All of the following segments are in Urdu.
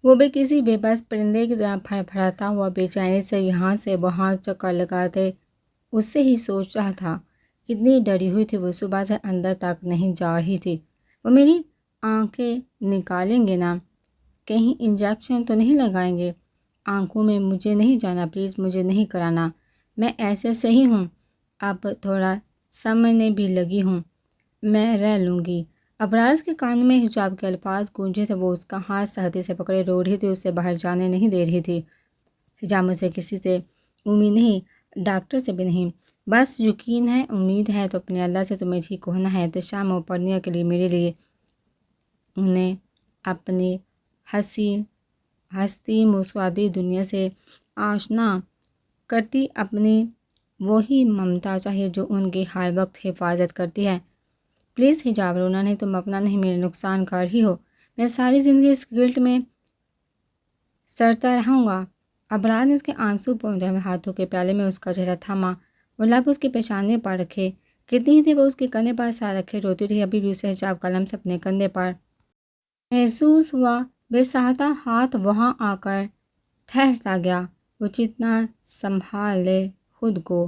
وہ بھی کسی بے بس پرندے کی طرح پھڑپھڑاتا ہوا بے چینی سے یہاں سے وہاں چکر لگاتے اس سے ہی سوچ رہا تھا۔ کتنی ڈری ہوئی تھی وہ، صبح سے اندر تک نہیں جا رہی تھی۔ وہ میری آنکھیں نکالیں گے نا؟ کہیں انجیکشن تو نہیں لگائیں گے؟ آنکھوں میں مجھے نہیں جانا، پلیز مجھے نہیں کرانا، میں ایسے صحیح ہوں، اب تھوڑا سمجھنے بھی لگی ہوں، میں رہ لوں گی۔ ابراز کے کان میں حجاب کے الفاظ گونجے تھے، وہ اس کا ہاتھ سختی سے پکڑے رو رہی تھی، اسے باہر جانے نہیں دے رہی تھی۔ حجاب مجھے کسی سے امید نہیں، ڈاکٹر سے بھی نہیں، بس یقین ہے، امید ہے تو اپنے اللہ سے تمہیں ٹھیک ہونا ہے۔ احتشام اور پڑھنے کے لیے میرے لیے انہیں اپنی ہستی مسودی دنیا سے آشنا کرتی اپنی وہی ممتا چاہیے جو ان کی ہر وقت حفاظت کرتی ہے۔ پلیز حجاب، رونا نہیں، تم اپنا نہیں، میرے نقصان کر ہی ہو، میں ساری زندگی اس گلٹ میں سڑتا رہوں گا۔ ابراز نے اس کے آنسو پونچھے ہوئے ہاتھوں کے پیالے میں اس کا چہرہ تھاما، وہ لب اس کے پیشانے پر رکھے، کتنی ہی دیر وہ اس کے کندھے پر سر رکھے روتی رہی، ابھی بھی اسے حجاب کا لمس اپنے کندھے پر محسوس ہوا۔ بے سہتا ہاتھ وہاں آ کر ٹھہر سا گیا، وہ جتنا سنبھال لے خود کو،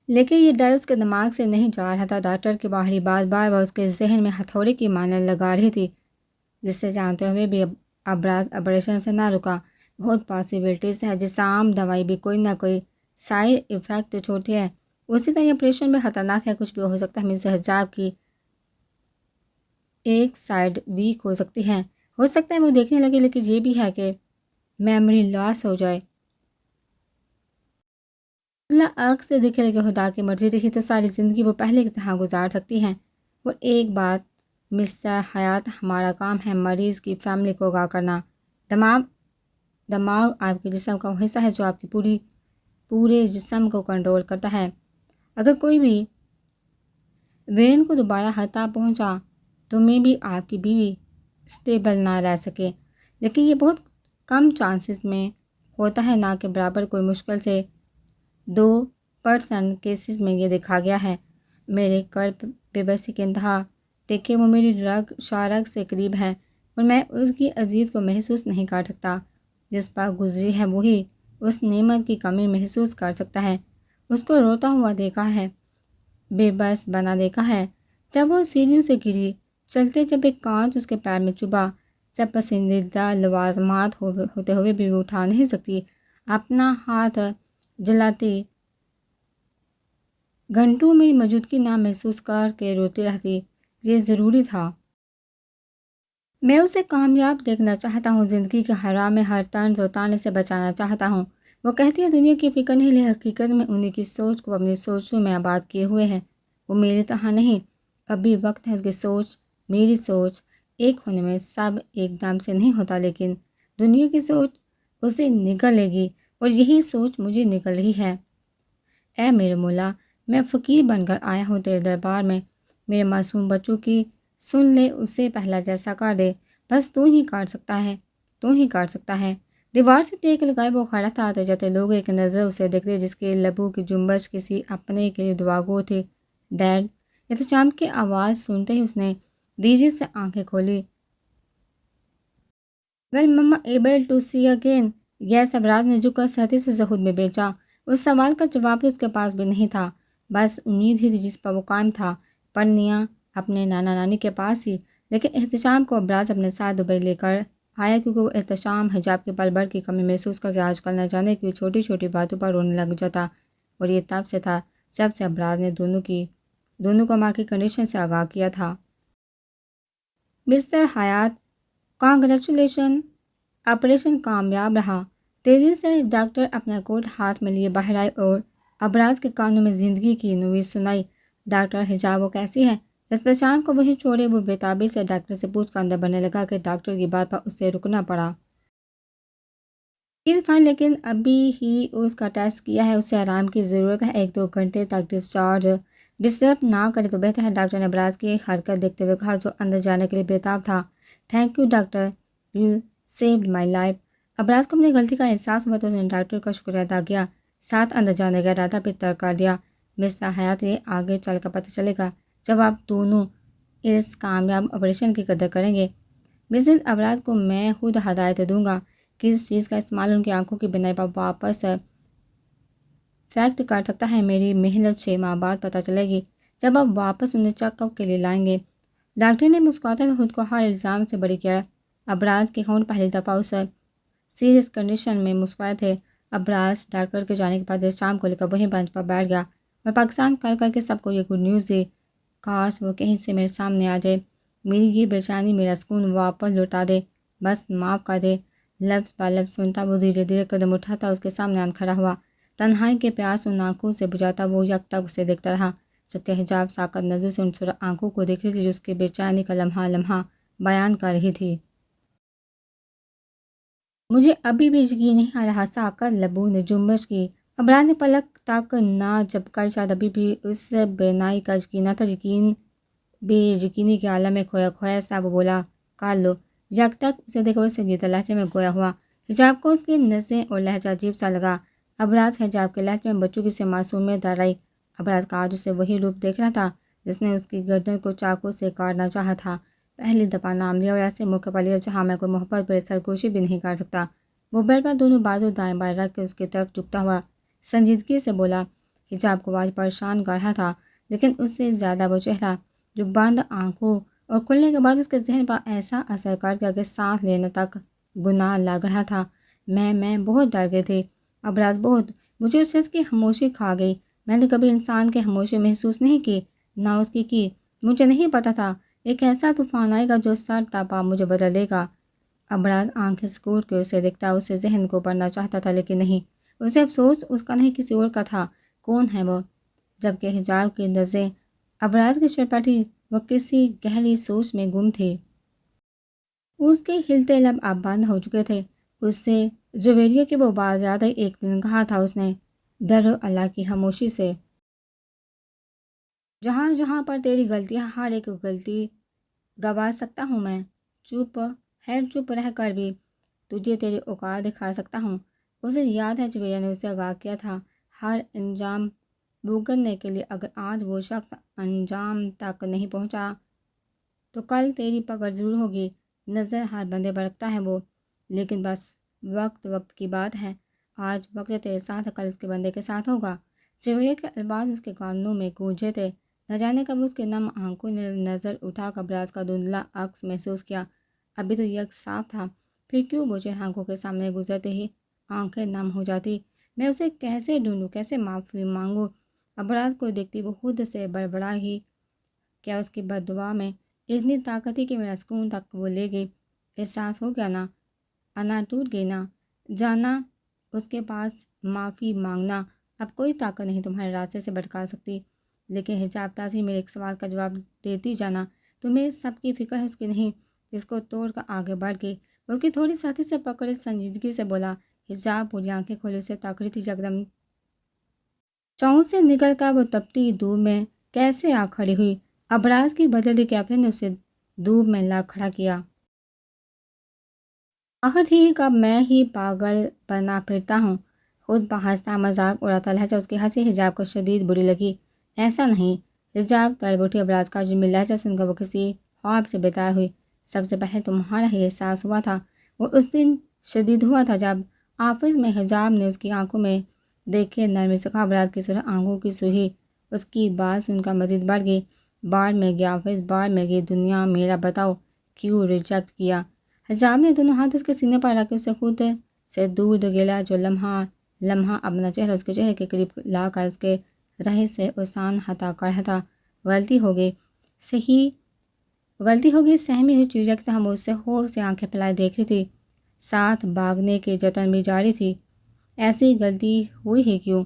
لیکن یہ ڈر اس کے دماغ سے نہیں جا رہا تھا۔ ڈاکٹر کی باہری بات بار بار اس کے ذہن میں ہتھوڑے کی مانند لگا رہی تھی، جس سے جانتے ہوئے بھی ابراز آپریشن سے نہ رکا۔ بہت پاسبلٹیز ہے، جس عام دوائی بھی کوئی نہ کوئی سائیڈ ایفیکٹ چھوڑتی ہے، اسی طرح آپریشن بھی خطرناک ہے، کچھ بھی ہو سکتا ہے۔ مرزا حجاب کی ایک سائیڈ ویک ہو سکتی ہے، ہو سکتا ہے وہ دیکھنے لگے، لیکن یہ بھی ہے کہ میموری لاس ہو جائے۔ اللہ آنکھ سے دیکھے، لیکن خدا کی مرضی رہی تو ساری زندگی وہ پہلے کی طرح گزار سکتی ہیں۔ اور ایک بات مسٹر حیات، ہمارا کام ہے مریض کی فیملی کو آگاہ کرنا۔ دماغ آپ کے جسم کا وہ حصہ ہے جو آپ کی پورے جسم کو کنٹرول کرتا ہے۔ اگر کوئی بھی وین کو دوبارہ ہتا پہنچا تو میں بھی آپ کی بیوی اسٹیبل نہ رہ سکے، لیکن یہ بہت کم چانسز میں ہوتا ہے، نہ کہ برابر، کوئی مشکل سے 2% کیسز میں یہ دیکھا گیا ہے۔ میرے قلب بے بسی کی انتہا دیکھے، وہ میری شارگ سے قریب ہے اور میں اس کی اذیت کو محسوس نہیں کر سکتا۔ جس پر گزری ہے وہی اس نعمت کی کمی محسوس کر سکتا ہے۔ اس کو روتا ہوا دیکھا ہے، بے بس بنا دیکھا ہے، جب وہ سیڑھیوں سے گری، چلتے جب ایک کانچ اس کے پیر میں چبھا، جب پسندیدہ لوازمات ہوتے ہوئے بھی وہ اٹھا نہیں سکتی، اپنا ہاتھ جلاتی، گھنٹوں میری موجودگی نہ محسوس کر کے روتی رہتی۔ یہ ضروری تھا۔ میں اسے کامیاب دیکھنا چاہتا ہوں، زندگی کے حرام میں ہر طنز و تانے سے بچانا چاہتا ہوں۔ وہ کہتی ہے دنیا کی فکر نہیں، لیکن حقیقت میں انہیں کی سوچ کو اپنی سوچوں میں آباد کیے ہوئے ہیں۔ وہ میری طرح نہیں، ابھی وقت ہے اس کی سوچ میری سوچ ایک ہونے میں، سب ایک دم سے نہیں ہوتا، لیکن دنیا کی سوچ اسے نگل لے گی، اور یہی سوچ مجھے نگل رہی ہے۔ اے میرے مولا، میں فقیر بن کر آیا ہوں تیرے دربار میں، میرے معصوم بچوں کی سن لے، اسے پہلا جیسا کر دے، بس تو ہی کر سکتا ہے، تو ہی کر سکتا ہے۔ دیوار سے ٹیک لگائے وہ کھڑا تھا، آتے جاتے لوگ ایک نظر اسے دیکھتے، جس کے لبوں کی جنبش کسی اپنے کے لیے دعا گو تھی۔ ڈیڈ، احتشام کی آواز سنتے ہی اس نے دیری سے آنکھیں کھولی۔ Well mama able to see again? Yes, Abraz نے جھک کر سہتی سے اسے خود میں بیچا۔ اس سوال کا جواب تو اس کے پاس بھی نہیں تھا، بس امید ہی تھی جس پر وہ قائم تھا، پڑھنیا اپنے نانا نانی کے پاس ہی۔ لیکن احتشام کو ابراز اپنے ساتھ دبئی لے کر آیا، کیونکہ وہ احتشام حجاب کے پل بھر کی کمی محسوس کر کے آج کل نہ جانے کی چھوٹی چھوٹی باتوں پر رونے لگ جاتا، اور یہ تب سے تھا جب سے ابراز نے دونوں کو ماں کی کنڈیشن سے آگاہ کیا تھا۔ مسٹر حیات، کانگریچولیشن، آپریشن کامیاب رہا۔ تیزی سے ڈاکٹر اپنا کوٹ ہاتھ میں لیے باہر آئے اور ابراز کے کانوں میں زندگی کی نوید سنائی۔ ڈاکٹر، حجاب وہ کیسی ہے؟ احتشام کو وہیں چھوڑے وہ بے تابی سے ڈاکٹر سے پوچھ کر اندر بڑھنے لگا کہ ڈاکٹر کی بات پر اسے رکنا پڑا۔ از فائن، لیکن ابھی ہی اس کا ٹیسٹ کیا ہے، اسے آرام کی ضرورت ہے، 1-2 گھنٹے تک ڈسچارج ڈسٹرب نہ کرے تو بہتر ہے، ڈاکٹر نے ابراز کی حرکت دیکھتے ہوئے کہا، جو اندر جانے کے لیے بےتاب تھا۔ Thank you doctor, you saved my life. Abraz کو اپنی غلطی کا احساس ہوا تو اس نے ڈاکٹر کا شکریہ ادا کیا، ساتھ اندر جانے کا ارادہ بھی ترک کر دیا۔ مسٹر حیات، یہ آگے چل کر پتہ چلے گا جب آپ دونوں اس کامیاب آپریشن کی قدر کریں گے۔ مسز ابراز کو میں خود ہدایت دوں گا کہ اس چیز کا استعمال ان کی آنکھوں کی بنائی پر واپس فیکٹ کر سکتا ہے۔ میری محنت 6 ماہ بعد پتہ چلے گی جب آپ واپس انہیں چیک اپ کے لیے لائیں گے۔ ڈاکٹر نے مسکراتے ہوئے خود کو ہر الزام سے بری کیا۔ ابراز کے ہونٹ پہلی دفعہ اس سیریس کنڈیشن میں مسکرائے تھے۔ ابراز ڈاکٹر کے جانے کے بعد اس شام کو لے کر وہیں بینچ پر بیٹھ گیا اور پاکستان کر کے سب کو یہ گڈ نیوز دی۔ کاش وہ کہیں سے میرے سامنے آ جائے، میری یہ بے چینی، میرا سکون واپس لوٹا دے، بس معاف کر دے۔ لفظ بہ لفظ سنتا وہ دھیرے دھیرے قدم اٹھاتا اس کے سامنے آن کھڑا ہوا۔ تنہائی کے پیاس ان آنکھوں سے بجھاتا وہ یک تک اسے دیکھتا رہا، جبکہ حجاب ساکت نظر سے ان سرخ آنکھوں کو دیکھ رہی تھی جو اس کے بے چینی کا لمحہ لمحہ بیان کر رہی تھی۔ مجھے ابھی بھی یقین نہیں آ رہا، ساکت لبوں نے جنبش کی۔ ابراز نے پلک تک نہ جھپکائی، شاید ابھی بھی اس بینائی کا یقین نہ تھا، یقین بے یقینی کے عالم میں کھویا کھویا سا۔ وہ بولا، کر لو۔ یک تک اسے دیکھے وہ سنجیدہ لہجے میں گویا ہوا۔ حجاب کو اس کی نظریں اور لہجہ عجیب سا لگا۔ ابراز حجاب کے لہجے میں بچوں کی سے معصومیت در آئی۔ ابراز کا آج اسے وہی روپ دیکھ رہا تھا جس نے اس کی گردن کو چاقو سے کاٹنا چاہا تھا۔ پہلی دفعہ نام لیا اور ایسے موقع پر لیا جہاں میں کوئی محبت بڑے سرگوشی بھی نہیں کر سکتا۔ وہ بیڈ پر دونوں بازو دائیں بائیں رکھ کے اس کی طرف جھکتا ہوا سنجیدگی سے بولا۔ حجاب کو آج پریشان کر رہا تھا، لیکن اس سے زیادہ وہ چہرہ جو بند آنکھوں اور کھلنے کے بعد اس کے ذہن پر ایسا اثر کر گیا کہ سانس لینے تک گناہ لگ رہا تھا۔ میں بہت ڈر گئی تھی ابراز، بہت۔ مجھے اس شخص کی خاموشی کھا گئی۔ میں نے کبھی انسان کی خاموشی محسوس نہیں کی، نہ اس کی۔ مجھے نہیں پتا تھا ایک ایسا طوفان آئے گا جو سر تا پا مجھے بدل دے گا۔ ابراز آنکھیں سکوٹ کے اسے دیکھتا، اسے ذہن کو پڑھنا چاہتا تھا لیکن نہیں۔ اسے افسوس اس کا نہیں، کسی اور کا تھا۔ کون ہے وہ؟ جبکہ حجاب کی نظریں ابراز کی شرٹ پر تھی، وہ کسی گہری سوچ میں گم تھی۔ اس کے ہلتے لب اب بند ہو چکے تھے۔ اس سے جویریہ کی وہ بات یاد آئی، ایک دن کہا تھا اس نے، ڈرو اللہ کی خاموشی سے، جہاں جہاں پر تیری غلطیاں، ہر ایک غلطی گوا سکتا ہوں میں، چپ رہ کر بھی تجھے تیری اوقات دکھا سکتا ہوں۔ اسے یاد ہے جویریہ نے اسے آگاہ کیا تھا، ہر انجام بھگتنے کے لیے، اگر آج وہ شخص انجام تک نہیں پہنچا تو کل تیری پکڑ ضرور ہوگی۔ نظر ہر بندے پر رکھتا ہے وہ، لیکن بس وقت کی بات ہے۔ آج وقت تیرے ساتھ، کل اس کے بندے کے ساتھ ہوگا۔ جویریہ کے الفاظ اس کے کانوں میں گونجے تھے، نہ جانے کب اس کے نم آنکھوں نے نظر اٹھا کر ابراز کا دھندلا عکس محسوس کیا۔ ابھی تو یک صاف تھا، پھر کیوں وہ چہرہ آنکھوں کے سامنے گزرتے ہی آنکھیں نم ہو جاتی؟ میں اسے کیسے ڈھونڈوں، کیسے معافی مانگوں؟ ابراز کو دیکھتی وہ خود سے بڑبڑا ہی، کیا اس کی بد دعا میں اتنی طاقت تھی کہ میرا سکون تک وہ لے گئی؟ احساس ہو گیا نا، انا ٹوٹ گئی نا، جانا اس کے پاس معافی مانگنا اب کوئی طاقت نہیں تمہارے راستے سے بھٹکا سکتی۔ لیکن حجاب تاثیر میرے ایک سوال کا جواب دیتی جانا، تمہیں سب کی فکر ہے اس کی نہیں، جس کو توڑ کر آگے بڑھ گئی۔ اس کی تھوڑی ساتھی سے پکڑے سنجیدگی سے بولا۔ حجاب پوری آنکھیں کھولے اسے تاک رہی تھی، یکدم چاؤں سے نکل کر وہ تپتی دھوپ میں کیسے آ کھڑی ہوئی۔ ابراز کی بدلتی کیفیت نے اسے دھوپ میں لا کھڑا کیا۔ آخر تھی کب میں ہی پاگل بنا پھرتا ہوں، خود بہانستہ مذاق اڑاتا لہجہ اس کی ہنسی حجاب کو شدید بری لگی۔ ایسا نہیں، حجاب تڑپ اٹھی۔ ابراز کا جرمی لہجہ سن کر وہ کسی خواب سے بیدار ہوئی۔ سب سے پہلے تمہارا ہی احساس ہوا تھا، اور اس دن شدید ہوا تھا جب آفس میں حجاب نے اس کی آنکھوں میں دیکھے نرمی سے کہا۔ ابراز کی سرخ آنکھوں کی سوئی اس کی بات سن کر مزید بڑھ گئی۔ بار میں گیا آفس، بار میں گئی دنیا، میرا بتاؤ کیوں ریجیکٹ کیا؟ حجاب نے دونوں ہاتھ اس کے سینے پر رکھ اسے خود سے دور دھکیلا، جو لمحہ اپنا چہرہ اس کے چہرے کے قریب لا کر اس کے رہے سے احسان عطا کر رہا تھا۔ غلطی ہو گئی، سہمی ہوئی چیزیں کہ ہم اس سے خوف سے آنکھیں پھیلائے دیکھ رہی تھی، ساتھ بھاگنے کے جتن بھی جاری تھی۔ ایسی غلطی ہوئی ہی کیوں؟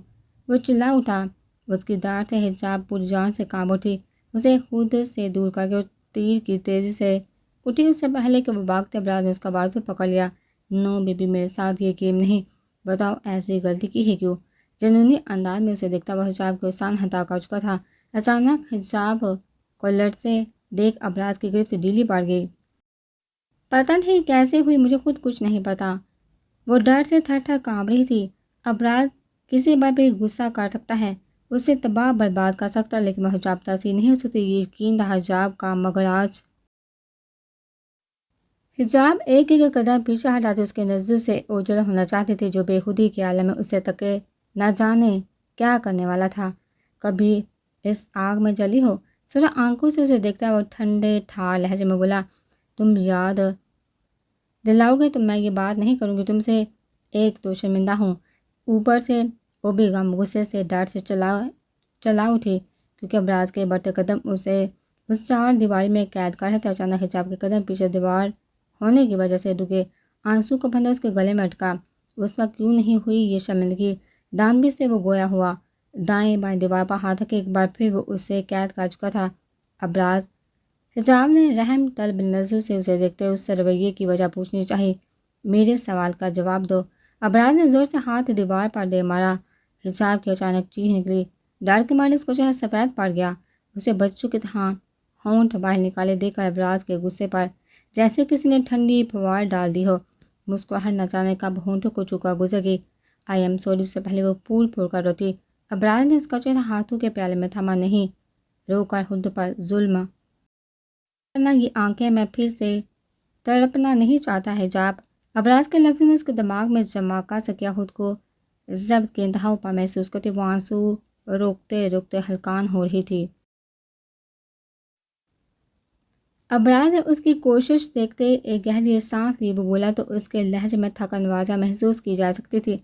وہ چلا اٹھا، اس کی ڈانٹ سے حجاب پوری جان سے کانپ اٹھی، اسے خود سے دور کر کے وہ تیر کی تیزی سے اٹھی۔ اس سے پہلے کہ وہ بھاگتے ابراز نے اس کا بازو پکڑ لیا۔ نو بیبی، میرے ساتھ یہ گیم نہیں، بتاؤ ایسی غلطی کی ہی کیوں؟ جنونی انداز میں اسے دیکھتا وہ حجاب کو احسان عطا کر چکا تھا۔ اچانک حجاب کو لڑتے دیکھ ابراز کی گرفت ڈھیلی پڑ گئی۔ پتہ نہیں کیسے ہوئی، مجھے خود کچھ نہیں پتا۔ وہ ڈر سے تھر تھر کانپ رہی تھی۔ ابراز کسی پر بھی غصہ کر سکتا ہے، اسے تباہ برباد کر سکتا، لیکن وہ حجاب تاثیر نہیں ہو سکتی، یہ یقین تھا حجاب کا، مگر آج حجاب ایک ایک قدم پیچھے ہٹاتے اس کے نظر سے اوجھل ہونا چاہتی تھی، جو بےخودی کے عالم میں اسے تکے نہ جانے کیا کرنے والا تھا۔ کبھی اس آگ میں جلی ہو؟ سورا آنکھوں سے اسے دیکھتا وہ ٹھنڈے ٹھار لہجے میں بولا، تم یاد دلاؤ گے تو میں یہ بات نہیں کروں گی تم سے۔ ایک تو شرمندہ ہوں، اوپر سے وہ بھی غم غصے سے ڈر سے چلا اٹھی، کیونکہ ابراز کے بڑھتے قدم اسے اس چار دیواری میں قید کر رہے تھے۔ اچانک حجاب کے قدم پیچھے دیوار ہونے کی وجہ سے رکے، آنسو کا بندہ اس کے گلے میں اٹکا۔ اس وقت کیوں نہیں ہوئی یہ شرمندگی؟ دانبی سے وہ گویا ہوا، دائیں بائیں دیوار پر ہاتھ رکھے، ایک بار پھر وہ اسے قید کر چکا تھا۔ ابراز، حجاب نے رحم طلب نظر سے اسے دیکھتے اس سے رویے کی وجہ پوچھنی چاہی۔ میرے سوال کا جواب دو۔ ابراز نے زور سے ہاتھ دیوار پر دے مارا۔ حجاب کی اچانک چیخ نکلی، ڈر کے مارے اس کو چہرہ سفید پڑ گیا۔ اسے بچوں کی طرح ہونٹ باہر نکالے دیکھ کر ابراز کے غصے پر جیسے کسی نے ٹھنڈی پھوار ڈال دی ہو، مسکراہٹ نہ جانے کب ہونٹوں کو چکا گزر گئی۔ آئی ایم سوری سے پہلے وہ پھول پھول کر روتی۔ ابراز نے اس کا چہرہ ہاتھوں کے پیالے میں تھما، نہیں رو کر خود پر ظلم کرنا یہ آنکھیں، میں پھر سے تڑپنا نہیں چاہتا حجاب۔ ابراز کے لفظ نے اس کے دماغ میں جمع سکیا، خود کو ضبط کے انتہاؤں پر محسوس کرتی وہ آنسو روکتے روکتے ہلکان ہو رہی تھی۔ ابراز نے اس کی کوشش دیکھتے ایک گہری سانس لی، وہ بولا تو اس کے لہجے میں تھکن واضح محسوس کی جا سکتی تھی،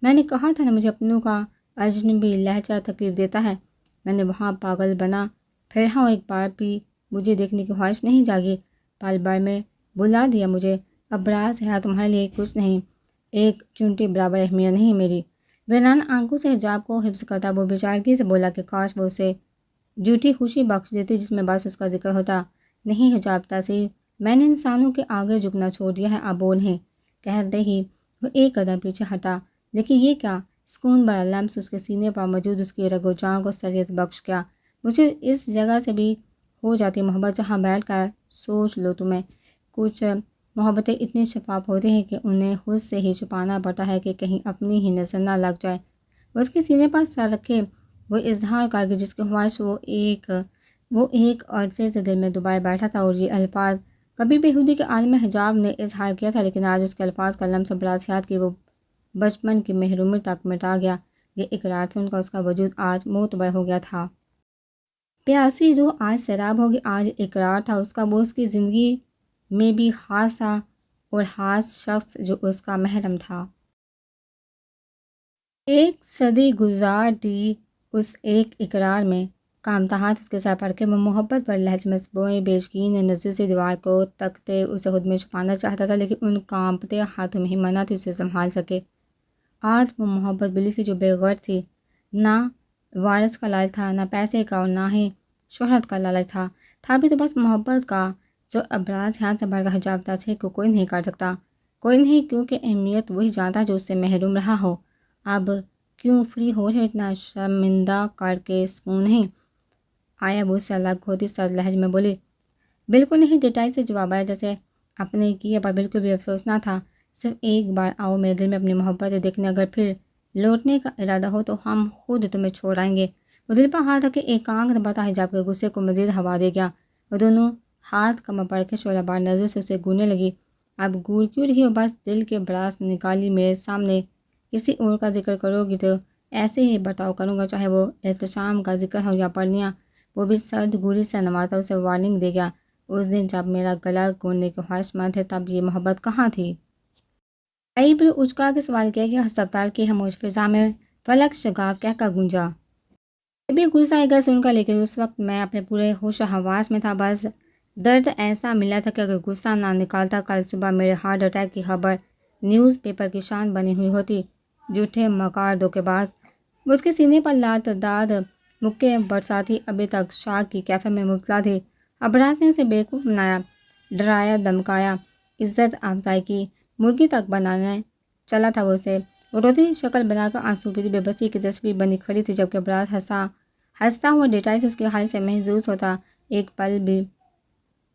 میں نے کہا تھا نا مجھے اپنوں کا اجنبی لہجہ تکلیف دیتا ہے، میں نے وہاں پاگل بنا پھر ہاں، ایک بار بھی مجھے دیکھنے کی خواہش نہیں جاگی، پل بھر میں بلا دیا مجھے۔ ابراز ہے تمہارے لیے کچھ نہیں، ایک چونٹی برابر اہمیت نہیں میری۔ ویران آنکھوں سے حجاب کو حفظ کرتا وہ بیچارگی سے بولا کہ کاش وہ اسے جھوٹی خوشی بخش دیتی جس میں بس اس کا ذکر ہوتا۔ نہیں حجاب تاثیر، میں نے انسانوں کے آگے جھکنا چھوڑ دیا ہے، اب وہ نہیں۔ کہتے ہی وہ ایک قدم پیچھے ہٹا، لیکن یہ کیا؟ سکون بڑا لمس اس کے سینے پر موجود اس کی رگ و جان کو سریت بخش گیا۔ مجھے اس جگہ سے بھی ہو جاتی محبت جہاں بیٹھ کر سوچ لو تمہیں، کچھ محبتیں اتنی شفاف ہوتی ہیں کہ انہیں خود سے ہی چھپانا پڑتا ہے کہ کہیں اپنی ہی نظر نہ لگ جائے۔ وہ اس کے سینے پر سر رکھے وہ اظہار کر کے جس کی خواہش وہ ایک عرصے سے دل میں دبائے بیٹھا تھا، اور یہ الفاظ کبھی بےہودی کے عالم حجاب نے اظہار کیا تھا، لیکن آج اس کے الفاظ کا لمس براسیات کی وہ بچپن کی محرومی تک مٹا گیا۔ یہ اقرار سن کر اس کا وجود آج معتبر ہو گیا تھا۔ پیاسی روح آج سیراب ہوگی، آج اقرار تھا اس کا، وہ اس کی زندگی میں بھی خاص تھا اور خاص شخص جو اس کا محرم تھا۔ ایک صدی گزار دی اس ایک اقرار میں، کامتا ہاتھ اس کے سر پڑ کے وہ محبت پر لہجے میں سبوئیں بیشگین نظر سے دیوار کو تکتے اسے خود میں چھپانا چاہتا تھا، لیکن ان کانپتے ہاتھوں میں ہمت تھی اسے سنبھال سکے۔ آج وہ محبت بلی تھی جو بے غرض تھی، نہ وارث کا لالچ تھا، نہ پیسے کا، اور نہ ہی شہرت کا لالچ تھا بھی تو بس محبت کا، جو ابراز ہاتھ سے بڑھ کر حجاب تاثیر کو کوئی نہیں کر سکتا، کوئی نہیں، کیونکہ اہمیت وہی جانتا جو اس سے محروم رہا ہو۔ اب کیوں فری ہو رہے اتنا شرمندہ کر کے سکون نہیں آیا؟ وہ اس سے الگ ہوتی سرد لہجے میں بولی۔ بالکل نہیں، ڈٹائی سے جواب آیا، جیسے اپنے کیے پر بالکل بھی افسوس نہ تھا۔ صرف ایک بار آؤ میرے دل میں اپنی محبت دیکھنے، اگر پھر لوٹنے کا ارادہ ہو تو ہم خود تمہیں چھوڑ آئیں گے۔ وہ دل پر ہاتھ رکھ کے ایک آنکھ دباتا حجاب کے غصے کو مزید ہوا دے گیا۔ وہ دونوں ہاتھ کمر پڑ کے شعلہ بار نظر سے اسے گھورنے لگی۔ اب گور کیوں رہی ہو؟ بس دل کے براس نکالی، میرے سامنے کسی اور کا ذکر کرو گی تو ایسے ہی برتاؤ کروں گا، چاہے وہ احتشام کا ذکر ہو یا پرنیاں۔ وہ بھی سرد گوری سے نوازا اسے وارننگ دے گیا، اس دن جب میرا گلا گھونٹنے کے خواہش مند تھے تب یہ محبت کہاں تھی؟ کئی بار اچکا کے سوال کیا کہ ہسپتال کی خاموش فضا میں فلک شگاف کہہ کر گونجا۔ یہ بھی غصہ آئے گا سن کر، لیکن اس وقت میں اپنے پورے ہوش و حواس میں تھا، بس درد ایسا ملا تھا کہ اگر غصہ نہ نکالتا کل صبح میرے ہارٹ اٹیک کی خبر نیوز پیپر کی شان بنی ہوئی ہوتی۔ جھوٹے مکار دھوکے باز۔ وہ اس کے سینے پر لاتعداد مکے برساتی ابھی تک شاک کی کیفیت میں مبتلا تھی۔ ابراز نے اسے بیوقوف بنایا، ڈرایا، دھمکایا، عزت افزائی کی، مرغی تک بنانے چلا تھا وہ اسے۔ وہ روتی شکل بنا کر آنسو پیتی بے بسی کی تصویر بنی کھڑی تھی، جبکہ ابراز ہنستا ہوا ڈٹائی سے اس کے حال سے محظوظ ہوتا، ایک پل بھی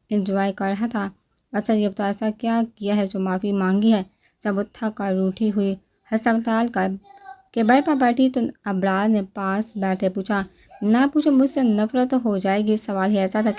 انجوائے کر رہا تھا۔ اچھا یہ بتا ایسا کیا کیا ہے جو معافی مانگی ہے؟ جب وہ تھک کر روٹھی ہوئی ہسپتال کے بیڈ پر بیٹھی تو ابراز نے پاس بیٹھے پوچھا، نہ پوچھو، مجھ سے نفرت ہو جائے گی۔ سوال ہی ایسا تھا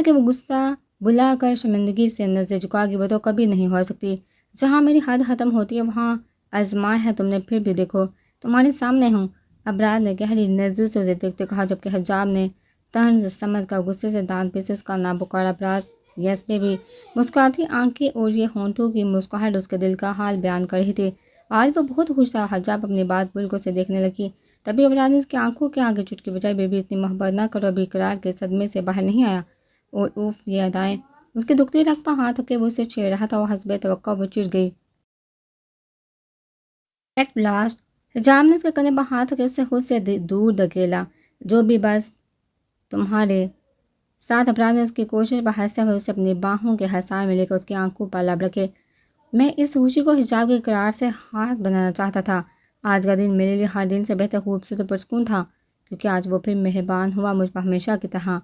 کہ وہ غصہ بلا کر شرمندگی سے نظر جھکا گی وہ تو کبھی نہیں ہو سکتی۔ جہاں میری حد ختم ہوتی ہے وہاں آزمایا ہے تم نے، پھر بھی دیکھو تمہارے سامنے ہوں۔ ابراز نے گہری نظروں سے اسے دیکھتے کہا، جبکہ حجاب نے طنز سمجھ کر غصے سے دانت پیسے اس کا نام پکارا۔ ابراز یس پہ بھی مسکراتی آنکھیں اور یہ ہونٹوں کی مسکراہٹ اس کے دل کا حال بیان کر رہی تھی۔ آج وہ بہت خوش تھا۔ حجاب اپنی بات بالکل سے دیکھنے لگی، تبھی ابراز نے اس کی آنکھوں کے آگے چٹکی بجائی، بے بی اتنی محبت نہ کرو، ابھی اقرار کے صدمے سے باہر نہیں آیا۔ اور اوف، یہ ادائیں! اس کی دکھتی رگ پر ہاتھ رکھے وہ اسے چھیڑ رہا تھا اور حسب توقع وہ چڑ گئی۔ ایٹ لاسٹ حجاب نے اس کے کندھے پر ہاتھ رکھے اسے خود سے دور دھکیلا۔ جو بھی بس تمہارے ساتھ۔ ابراز نے اس کی کوشش پر ہنستے ہوئے اسے اپنی باہوں کے حصار میں لے کر اس کی آنکھوں پر لب رکھے۔ میں اس خوشی کو حجاب کے اقرار سے خاص بنانا چاہتا تھا۔ آج کا دن میرے لیے ہر دن سے بہتر خوبصورت اور پرسکون تھا، کیونکہ آج وہ پھر مہربان ہوا مجھ پر ہمیشہ کی طرح۔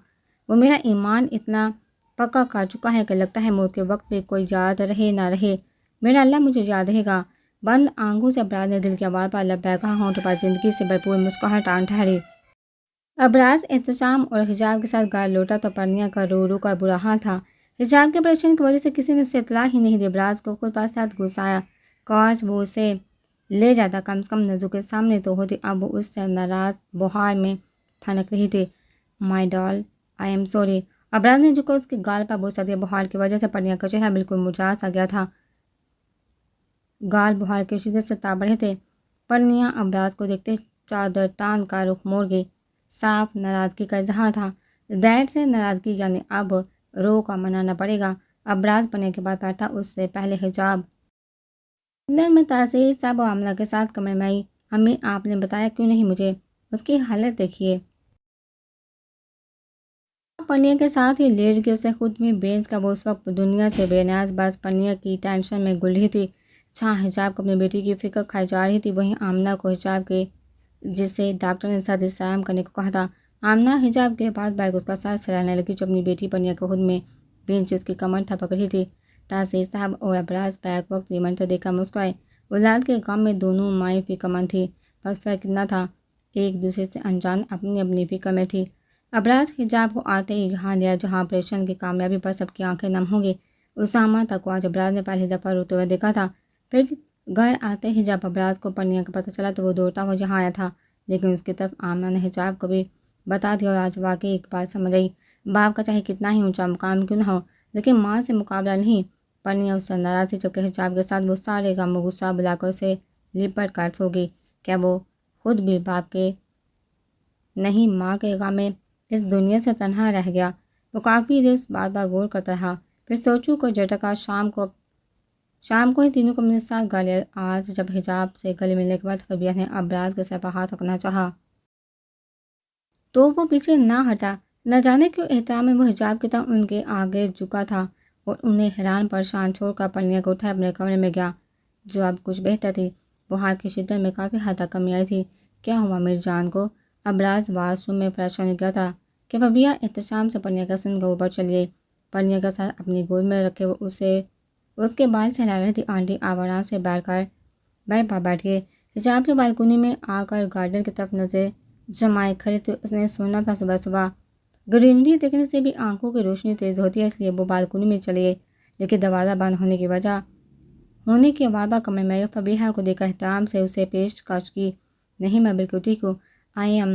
وہ میرا ایمان اتنا پکا کر چکا ہے کہ لگتا ہے موت کے وقت بھی کوئی یاد رہے نہ رہے، میرا اللہ مجھے یاد رہے گا۔ بند آنکھوں سے ابراز نے دل کی آواز پر لب بہکا، ہونٹوں پر زندگی سے بھرپور مسکراہٹ آن ٹھہری۔ ابراز احتشام اور حجاب کے ساتھ گھر لوٹا تو پرنیا کا رو رو کر برا حال تھا۔ حجاب کے پریشان کی وجہ سے کسی نے اسے اطلاع ہی نہیں دی۔ ابراز کو خود پر سخت غصہ آیا، کاش وہ اسے لے جاتا، کم سے کم نظروں کے سامنے تو ہوتی۔ اب وہ اس سے ناراض بہار میں پھنک رہی تھی۔ مائی ڈال، آئی ایم سوری۔ ابراز نے جھک کر اس کے گال پر بوسہ دیا۔ بہار کی وجہ سے پرنیا کا چہرہ بالکل مرجھا سا گیا تھا، گال بہار کی شدت سے تاب رہے تھے۔ پرنیا ابراز کو دیکھتے چادر تان کا رخ موڑ گئی، صاف ناراضگی کا اظہار تھا۔ ظاہر سے ناراضگی، یعنی اب رو کا منانا پڑے گا۔ ابراز پرنیا کے بعد بیٹھا، اس سے پہلے حجاب لندن میں تاثیر صاحب و عاملہ کے ساتھ کمرے میں آئی۔ امی آپ نے بتایا کیوں نہیں مجھے؟ اس کی حالت دیکھیے۔ پرنیا کے ساتھ ہی لیٹ کے اسے خود بھی بینچ کا وہ اس وقت دنیا سے بے نیاز بس پرنیا کی ٹینشن میں گل رہی تھی۔ حجاب کو اپنی بیٹی کی فکر کھائی جا رہی تھی۔ وہیں آمنہ کو حجاب کے جسے ڈاکٹر نے ساتھ سلام کرنے کو کہا تھا۔ آمنہ حجاب کے پاس بیٹھ کر اس کا سر سلانے لگی جو اپنی بیٹی پرنیا کو خود میں بینچ اس کی کمر تھپک رہی تھی۔ تاثیر صاحب اور ابراز بیک وقت یہ منظر دیکھ کر مسکرائے۔ اولاد کے غم میں دونوں مائیں فکر مند تھیں، بس فرق اتنا تھا ایک دوسرے سے انجان اپنی اپنی فکر میں تھی۔ ابراز حجاب کو آتے ہی یہاں لیا جہاں آپریشن کی کامیابی پر سب کی آنکھیں نم ہوں گی۔ اسامہ تک کو آج ابراز نے پہلی دفعہ روتے ہوئے دیکھا تھا۔ پھر گھر آتے ہی جب ابراز کو پرنیا کا پتہ چلا تو وہ دوڑتا ہوا یہاں آیا تھا، لیکن اس کی طرف آمنہ نے حجاب کو بھی بتا دیا اور آج واقعی ایک بات سمجھ آئی، باپ کا چاہے کتنا ہی اونچا مقام کیوں نہ ہو لیکن ماں سے مقابلہ نہیں۔ پرنیا اس سے ناراض تھی، جبکہ حجاب کے ساتھ وہ سارے غم و غصہ بلا کر اسے لپٹ کر سو گئی۔ کیا وہ خود بھی باپ کے نہیں ماں کے غم میں اس دنیا سے تنہا رہ گیا؟ وہ کافی دیر اس بات پر غور کرتا رہا، پھر سوچوں کو جھٹکا۔ شام کو ہی تینوں کو اپنے ساتھ گا لیا۔ آج جب حجاب سے گلے ملنے کے بعد فبیہ نے ابراز کے سر پر ہاتھ رکھنا چاہا تو وہ پیچھے نہ ہٹا۔ نہ جانے کیوں احترام میں وہ حجاب کی طرح ان کے آگے جھکا تھا اور انہیں حیران پریشان چھوڑ کر پرنیا کو اٹھائے اپنے کمرے میں گیا جو اب کچھ بہتر تھی۔ بہار کی شدت میں کافی حد تک کمی آئی تھی۔ کیا ہوا میری جان کو؟ ابراز واش روم میں فریش ہونے گیا تھا کہ فبیہ احتشام سے پرنیا کا سن کر اوپر چلی گئی۔ پرنیا کا سر اپنی گود میں رکھے وہ اس کے بال سہلا رہی تھی۔ آنٹی آپ آرام سے بیڈ پر بیٹھیے۔ حجاب کے بالکنی میں آ کر گارڈن کی طرف نظر جمائے کھڑی تھی۔ اس نے سنا تھا صبح صبح گرینری دیکھنے سے بھی آنکھوں کی روشنی تیز ہوتی ہے، اس لیے وہ بالکنی میں چلی گئی، لیکن دروازہ بند ہونے کی آواز پر کمرے میں فبیہ کو دیکھ کر احترام سے اسے پیشکش کی۔ نہیں میں بالکل ٹھیک ہوں، I am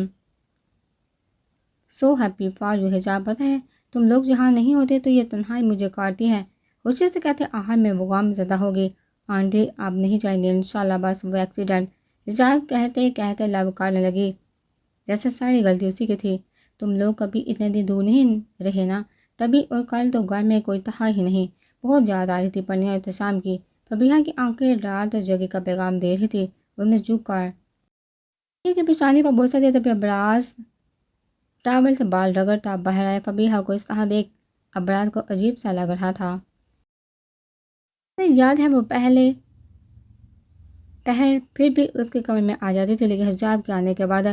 so happy for you. حجاب پتہ ہے تم لوگ جہاں نہیں ہوتے تو یہ تنہائی مجھے کاٹتی ہے، خوشی سے کہتے آخر میں وہ غم زدہ ہوگی۔ آنٹی آپ نہیں جائیں گے انشاءاللہ، بس وہ ایکسیڈنٹ۔ حجاب کہتے کہتے لب کاٹنے لگی، جیسے ساری غلطی اسی کی تھی۔ تم لوگ کبھی اتنے دن دور نہیں رہے نا، تبھی اور کل تو گھر میں کوئی تھا ہی نہیں، بہت یاد آ رہی تھی پرنیا احتشام کی۔ فبیہ کی آنکھیں رات اور جگہ کا پیغام دے رہی تھی۔ انہوں نے جھک کر کی پیشانی پر بوسہ دیا، تبھی ابراز ٹاول سے بال رگڑتا باہر آیا۔ فبیہ کو اس طرح دیکھ ابراز کو عجیب سا لگ رہا تھا۔ یاد ہے وہ پہر پھر بھی اس کے کمرے میں آ جاتی تھی، لیکن حجاب کے آنے کے بعد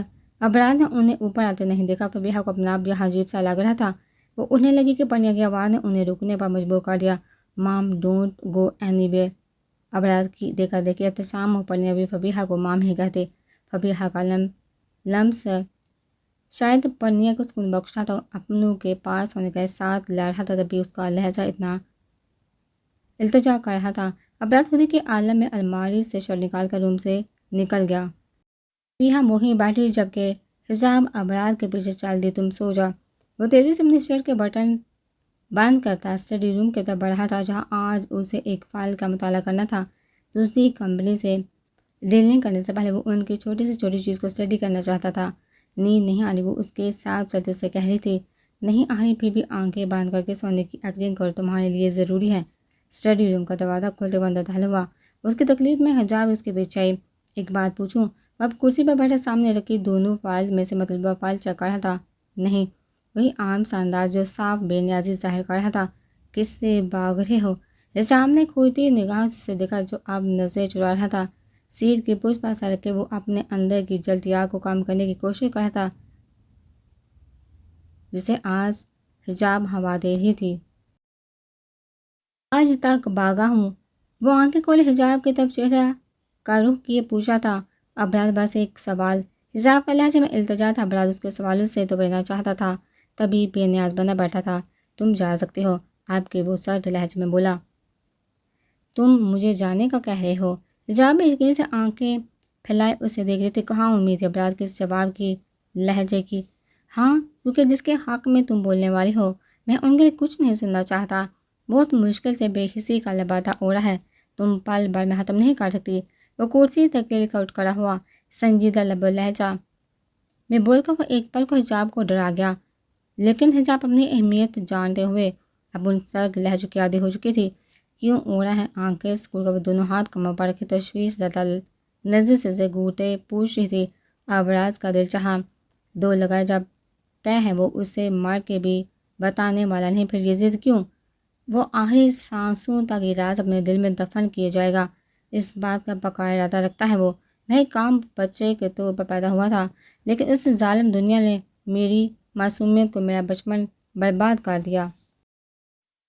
ابراز نے انہیں اوپر آتے نہیں دیکھا۔ فبیہ کو اپنا آپ یہاں عجیب سا لگ رہا تھا۔ وہ اٹھنے لگی کہ پرنیا کی آواز نے انہیں رکنے پر مجبور کر دیا۔ مام ڈونٹ گو اینی ویئر۔ ابراز کی دیکھا دیکھی احتشام اور پرنیا بھی فبیہ کو مام ہی کہتے۔ فبیہ کا لمس شاید پرنیا کو سکون بخشا تو اپنوں کے پاس ہونے کا ساتھ لا رہا تھا، تبھی اس کا لہجہ اتنا التجا کر رہا تھا۔ ابرار خودی کے عالم میں الماری سے شرٹ نکال کر روم سے نکل گیا۔ ریحا وہیں بیٹھی جبکہ حجاب ابرار کے پیچھے چل دی۔ تم سو جا۔ وہ تیزی سے اپنی شرٹ کے بٹن بند کرتا اسٹڈی روم کی طرف بڑھا تھا، جہاں آج اسے ایک فائل کا مطالعہ کرنا تھا۔ دوسری کمپنی سے ڈیلنگ کرنے سے پہلے وہ ان کی چھوٹی سے چھوٹی چیز کو اسٹڈی کرنا چاہتا تھا۔ نیند نہیں آ رہی، وہ اس کے ساتھ چلتے اس سے کہہ رہی تھی۔ نہیں آ رہی، پھر بھی آنکھیں بند کر کے سونے کی ایکٹنگ کرو، تمہارے لیے ضروری ہے۔ اسٹڈی روم کا دروازہ کھولتے بند دھل ہوا۔ اس کی تکلیف میں حجاب اس کے پیچھے آئی۔ ایک بات پوچھوں؟ اب کرسی پر بیٹھے سامنے رکھی دونوں فائل میں سے مطلوبہ فائل چیک کر رہا تھا۔ نہیں، وہی عام سا انداز جو صاف بے نیازی ظاہر کر رہا تھا۔ کس سے بھاگ رہے ہو؟ حجاب نے کھوتی نگاہ سے دیکھا جو اب نظریں چرا رہا تھا۔ سیٹ کی پشت پر سر کے وہ اپنے اندر کی جلتی آگ کو کم کرنے کی کوشش کر رہا تھا، جسے آج حجاب ہوا دے رہی تھی۔ آج تک بھاگا ہوں؟ وہ آنکھیں کھولے حجاب کی طرف چہرہ کا رخ کیے پوچھا تھا۔ ابرار بس ایک سوال۔ حجاب کا لہجے میں التجا تھا۔ ابرار اس کے سوالوں سے تو بچنا چاہتا تھا، تبھی بے نیاز بنا بیٹھا تھا۔ تم جا سکتے ہو، آپ کے وہ سرد لہجے میں بولا۔ تم مجھے جانے کا کہہ رہے ہو؟ حجاب میں یقین سے آنکھیں پھیلائے اسے دیکھ رہی تھی۔ کہاں امید ہے ابرار کے اس جواب کی لہجے کی؟ ہاں، کیونکہ جس کے حق میں تم بولنے والی ہو، میں ان کے لیے کچھ نہیں سننا چاہتا۔ بہت مشکل سے بے حسی کا لبادہ اوڑھا ہے، تم پل بھر میں ختم نہیں کر سکتی۔ وہ کرسی تکیل کر اٹھ کھڑا ہوا، سنجیدہ لب و لہجہ میں بول کر وہ ایک پل کو حجاب کو ڈرا گیا، لیکن حجاب اپنی اہمیت جانتے ہوئے اب ان سرد لہجوں کی عادی ہو چکی تھی۔ کیوں اوڑھا ہے؟ آنکھیں اسکول کا وہ دونوں ہاتھ کمر پر رکھے تشویش زدہ نظر سے اسے گھورتے پوچھ رہی تھی۔ ابراز کا دل چاہا دو لگائے، جب طے ہے وہ اسے مر کے بھی بتانے والا نہیں، پھر یہ ضد کیوں؟ وہ آخری سانسوں تک یہ راز اپنے دل میں دفن کیے جائے گا، اس بات کا پکا ارادہ رکھتا ہے وہ۔ بھائی کام بچے کے طور پر پیدا ہوا تھا، لیکن اس ظالم دنیا نے میری معصومیت کو، میرا بچپن برباد کر دیا۔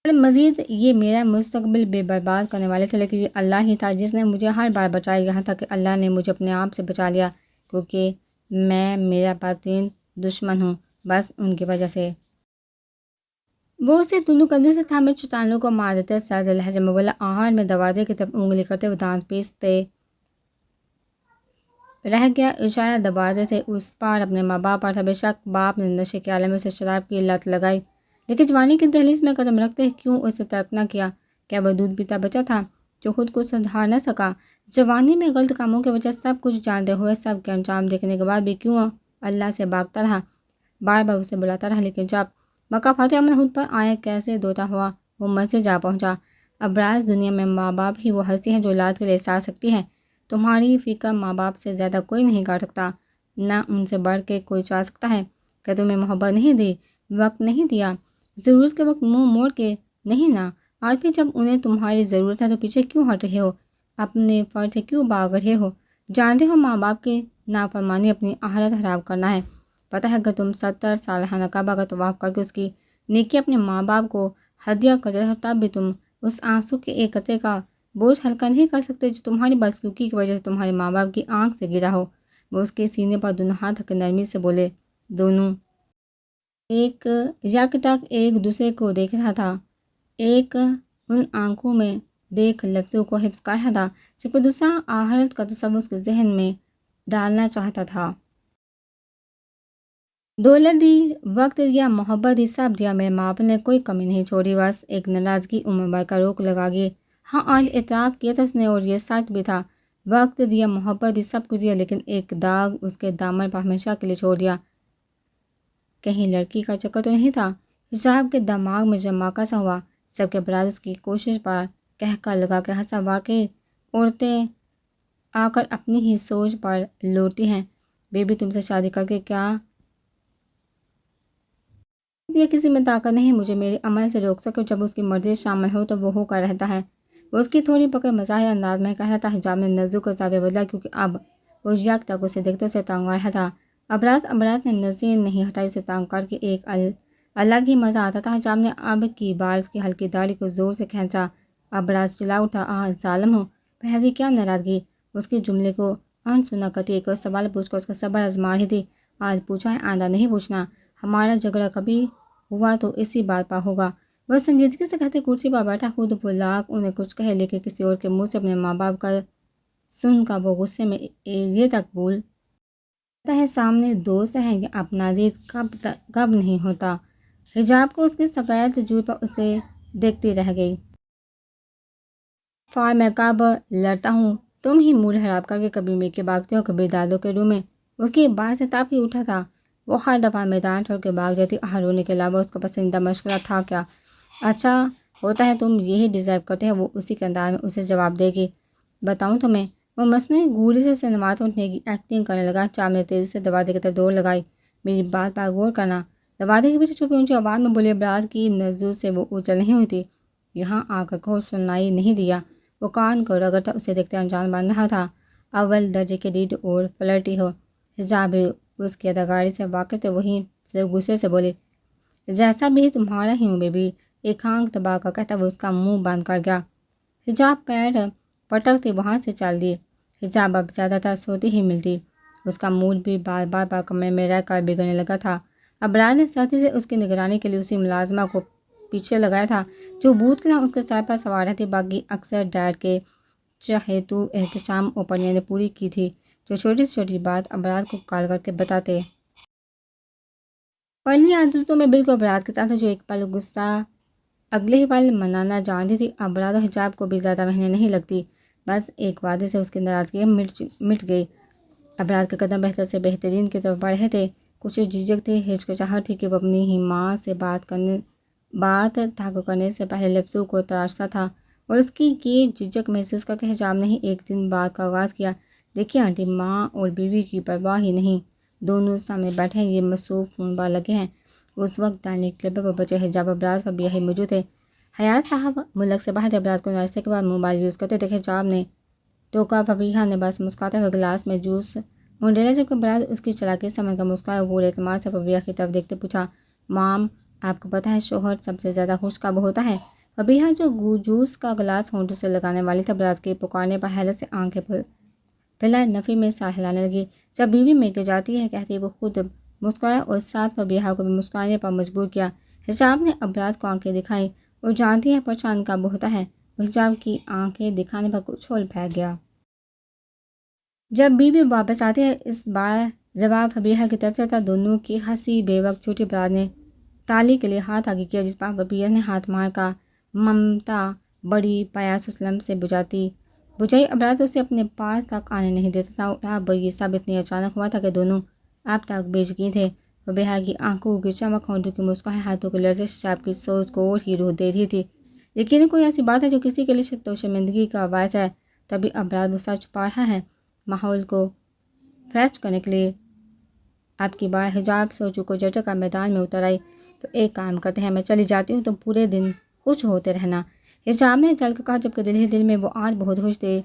اور مزید یہ میرا مستقبل بھی برباد کرنے والے تھے، لیکن یہ اللہ ہی تھا جس نے مجھے ہر بار بچایا۔ یہاں تک کہ اللہ نے مجھے اپنے آپ سے بچا لیا، کیونکہ میں میرا بدترین دشمن ہوں، بس ان کی وجہ سے۔ وہ اسے دونوں کندھوں سے تھامے چٹانوں کو مار دیتے سرد لہجے میں بولا۔ آہار میں دروازے کی طرف انگلی کرتے ہوئے دانت پیستے رہ گیا۔ اشارہ دروازے سے اس پار اپنے ماں باپ پر تھا۔ بے شک باپ نے نشے کے عالم میں اسے شراب کی لت لگائی، لیکن جوانی کی دہلیز میں قدم رکھتے کیوں اسے ترک نہ کیا؟ کیا وہ دودھ پیتا بچہ تھا جو خود کو سدھار نہ سکا؟ جوانی میں غلط کاموں کی وجہ سب کچھ جانتے ہوئے، سب کے انجام دیکھنے کے بعد بھی کیوں اللہ سے بھاگتا رہا، بار بار اسے بلاتا رہا؟ لیکن جب مکہ فتح امن ہود پر آیا، کیسے دوتا ہوا وہ مسجد جا پہنچا۔ ابراز دنیا میں ماں باپ ہی وہ ہستی ہے جو اولاد کے لیے احساس رکھتی ہے۔ تمہاری فکر ماں باپ سے زیادہ کوئی نہیں کر سکتا، نہ ان سے بڑھ کے کوئی چاہ سکتا ہے۔ کہ تمہیں محبت نہیں دی، وقت نہیں دیا، ضرورت کے وقت منہ موڑ کے نہیں نا؟ آج بھی جب انہیں تمہاری ضرورت ہے تو پیچھے کیوں ہٹ رہے ہو؟ اپنے فرض سے کیوں بھاگ رہے ہو؟ جانتے ہو ماں باپ کی نافرمانی اپنی آخرت خراب کرنا ہے۔ پتہ ہے کہ تم 70 سالہ کعبہ کا طواف کر کے اس کی نیکی اپنے ماں باپ کو ہدیہ کرتے ہو، تب بھی تم اس آنسو کے ایک قطرے کا بوجھ ہلکا نہیں کر سکتے جو تمہاری بدسلوکی کی وجہ سے تمہارے ماں باپ کی آنکھ سے گرا ہو۔ وہ اس کے سینے پر دونوں ہاتھ رکھ نرمی سے بولے۔ دونوں ایک یکٹک ایک دوسرے کو دیکھ رہا تھا، ایک ان آنکھوں میں دیکھ لفظوں کو حفظ کر رہا تھا، صرف دوسرا آخرت کا تصور اس کے ذہن میں ڈالنا چاہتا تھا۔ دولت دی، وقت دیا، محبت دی، سب دیا، میرے ماں باپ نے کوئی کمی نہیں چھوڑی، بس ایک ناراضگی عمر بھر کا روک لگا گئی۔ ہاں آج اعتراف کیا تھا اس نے، اور یہ سچ بھی تھا، وقت دیا، محبت دی، سب کچھ دیا، لیکن ایک داغ اس کے دامن پر ہمیشہ کے لیے چھوڑ دیا۔ کہیں لڑکی کا چکر تو نہیں تھا؟ حجاب کے دماغ میں جماکا سا ہوا۔ سب کے برابر اس کی کوشش پر کہکا لگا کے ہنسا۔ واقعی عورتیں آ کر اپنی ہی سوچ پر لوٹتی ہیں۔ بیبی تم سے شادی کر کے کیا یہ کسی میں طاقت نہیں مجھے میرے عمل سے روک سکے، جب اس کی مرضی شامل ہو تو وہ ہو کر رہتا ہے۔ وہ اس کی تھوڑی پکڑ مزاحیہ انداز میں کہہ رہا تھا۔ حجاب نے نظروں کا زاویہ بدلا، کیونکہ اب وہ یک تک اسے دیکھتے اسے تنگ آ رہا تھا۔ ابراز نے نظریں نہیں ہٹائی، اسے تنگ کر کے ایک الگ ہی مزہ آتا تھا۔ حجاب نے اب کی بار اس کی ہلکی داڑھی کو زور سے کھینچا۔ ابراز چلا اٹھا، ظالم ہو، پھر ایسی کیا ناراضگی؟ اس کے جملے کو انسنا کرتی ایک اور سوال پوچھ کر اس کا صبر آزما رہی تھی۔ آج پوچھا ہے، آئندہ نہیں پوچھنا۔ ہمارا جھگڑا کبھی ہوا تو اسی بات پر ہوگا۔ وہ سنجیدگی سے کہتے کرسی پر بیٹھا خود وہ لاکھ انہیں کچھ کہے، لیکن کسی اور کے منہ سے اپنے ماں باپ کا سن کا وہ غصے میں یہ تک بھول ہے سامنے دوست ہے یا اپنا عزیز کب نہیں ہوتا۔ حجاب کو اس کی سفید جوت پر اسے دیکھتی رہ گئی۔ فار میں کب لڑتا ہوں، تم ہی موڈ خراب کر کے کبھی میکے بھاگتے ہو، کبھی دادوں کے روم میں۔ اس کی بات سے تاپ ہی اٹھا تھا۔ وہ ہر دفعہ میدان چھوڑ کے بھاگ جاتی۔ رونے کے علاوہ اس کا پسندیدہ مشغلہ تھا کیا؟ اچھا ہوتا ہے تم یہی ڈیزائیو کرتے ہیں، وہ اسی کے انداز میں اسے جواب دے گی۔ بتاؤں تمہیں؟ وہ مصنوعی گولی سے اسے نماز اٹھنے کی ایکٹنگ کرنے لگا۔ چاپ نے تیزی سے دروازے کی طرف دوڑ لگائی۔ میری بات پر غور کرنا۔ دروازے کے پیچھے چھپی اونچی آواز میں بولی۔ ابراز کی نزول سے وہ اچھل نہیں ہوئی تھی۔ یہاں آ کر کہو، سنائی نہیں دیا۔ وہ کان کو رگڑتا اسے دیکھتے انجان بن رہا تھا۔ اول درجے کی ریڈ اور فلرٹی ہو۔ حجاب بھی اس کی اداکاری سے واقف تھے، وہیں سے غصے سے بولی، جیسا بھی تمہارا ہی ہوں بیبی۔ ایک آنکھ دبا کر کہتا وہ اس کا منہ بند کر گیا۔ حجاب پیر پٹکتی وہاں سے چل دی۔ حجاب اب زیادہ تر سوتی ہی ملتی۔ اس کا موڈ بھی بار بار کمرے میں رہ کر بگڑنے لگا تھا۔ ابرار نے ساتھی سے اس کی نگرانی کے لیے اسی ملازمہ کو پیچھے لگایا تھا جو بھوت کی طرح اس کے سر پر سوار رہتی۔ باقی اکثر ڈیڈ کے چہیتو احتشام اوپریا نے پوری کی تھی، جو چھوٹی سے چھوٹی بات ابرار کو کال کر کے بتاتے۔ پرلی عادتوں میں بالکل ابرار کی طرح تھا، جو ایک پل غصہ اگلے ہی پل منانا جانتی تھی۔ ابرار و حجاب کو بھی زیادہ مہینے نہیں لگتی، بس ایک وعدے سے اس کی ناراضگی مٹ گئی۔ ابرار کے قدم بہتر سے بہترین کی طرف بڑھ رہے تھے۔ کچھ جھجک تھی، ہچکچاہٹ تھی کہ وہ اپنی ہی ماں سے بات تحقق کرنے سے پہلے لفظوں کو تراشتا تھا، اور اس کی یہ جھجک محسوس کر کے حجاب نے ہی ایک دن بات کا آغاز کیا۔ دیکھیے آنٹی، ماں اور بیوی کی پرواہ ہی نہیں، دونوں سامنے بیٹھے ہیں، یہ مصروف فون پر لگے ہیں۔ اس وقت ڈائننگ ٹیبل پر بچے حجاب ابراز پر بھی موجود تھے۔ حیات صاحب ملک سے باہر تھے۔ ابراز کو ناشتے کے بعد موبائل یوز کرتے دیکھے حجاب نے ٹوکا۔ فبیہا نے بس مسکراتے ہوئے گلاس میں جوس ڈالا، جبکہ ابراز اس کی چالاکی سمجھ کر مسکرایا۔ وہ اعتماد سے فبیہا کی طرف دیکھتے پوچھا، مام آپ کو پتہ ہے شوہر سب سے زیادہ خوش کب ہوتا ہے؟ فبیہا جو جوس کا گلاس ہونٹوں سے لگانے والی تھی، ابراز کے پکارنے پر حیرت سے آنکھیں پھیلائے نفی میں سا ہلانے لگی۔ جب بیوی میکے جاتی ہے کہتی وہ خود مسکرایا اور ساتھ فبیہا کو بھی مسکرانے پر مجبور کیا۔ حجاب نے ابراز کو آنکھیں دکھائیں، اور جانتی ہے پریشان کب ہوتا ہے؟ حجاب کی آنکھیں دکھانے پر کچھ ہول پھینک گیا۔ جب بیوی واپس آتی ہے۔ اس بار جواب فبیہا کی طرف سے تھا۔ دونوں کی ہنسی بے وقت چھوٹی۔ ابراز نے تالی کے لیے ہاتھ آگے کیا، جس پر فبیہا نے ہاتھ مار کا ممتا بڑی پیاس لمح سے بجھائی۔ ابراز اسے اپنے پاس تک آنے نہیں دیتا تھا، اور اب یہ سب اتنی اچانک ہوا تھا کہ دونوں اب تک بے یقین تھے۔ فبیہا کی آنکھوں کی چمک، ہونٹوں کی مسکراہٹ، ہاتھوں کی لرزش حجاب کی سوچ کو اور ہی روح دے رہی تھی۔ یقیناً کوئی ایسی بات ہے جو کسی کے لیے تو شرمندگی کا باعث ہے، تبھی ابراز غصہ چھپا رہا ہے۔ ماحول کو فریش کرنے کے لیے اب کی بار حجاب سوچوں کو جٹے کر میدان میں اتر آئی۔ تو ایک کام کرتے ہیں، میں چلی جاتی ہوں، تم پورے دن خوش ہوتے رہنا۔ حجاب نے جل کر کہا، جبکہ دل ہی دل میں وہ آج بہت خوش تھے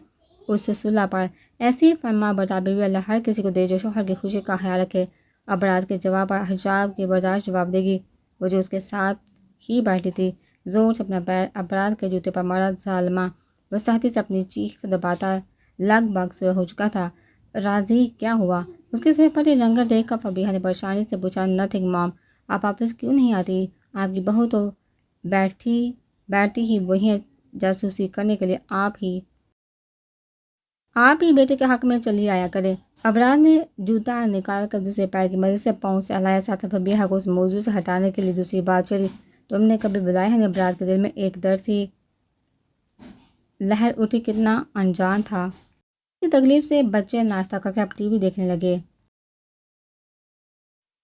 اس صلح پر۔ ایسی فرما بردار بیوی اللہ ہر کسی کو دے جو شوہر کی خوشی کا خیال رکھے۔ ابراز کے جواب پر حجاب کی برداشت جواب دے گی، وہ جو اس کے ساتھ ہی بیٹھی تھی۔ زور سے اپنا پیر ابراز کے جوتے پر مارا۔ ظالمہ، وہ سختی سے اپنی چیخ دباتا لگ بھگ سوئے ہو چکا تھا۔ راضی کیا ہوا؟ اس کی سوئے پڑی رنگت دیکھ کر فبیہا نے پریشانی سے پوچھا، نتھنگ مام، آپ واپس کیوں نہیں آتی؟ آپ کی بہو تو بیٹھتی ہی وہی ہے، جاسوسی کرنے کے لیے آپ ہی بیٹے کے حق میں چلی آیا کرے۔ ابراز نے جوتا نکال کر دوسرے پیر کی مدد سے پاؤں سے ہلایا، ساتھ فبیہا کو اس موضوع سے ہٹانے کے لیے دوسری بات چھیڑی، تم نے کبھی بلایا ہے نہیں؟ ابراز کے دل میں ایک درد سی لہر اٹھی، کتنا انجان تھا۔ کی تکلیف سے بچے ناشتہ کر کے اب ٹی وی دیکھنے لگے۔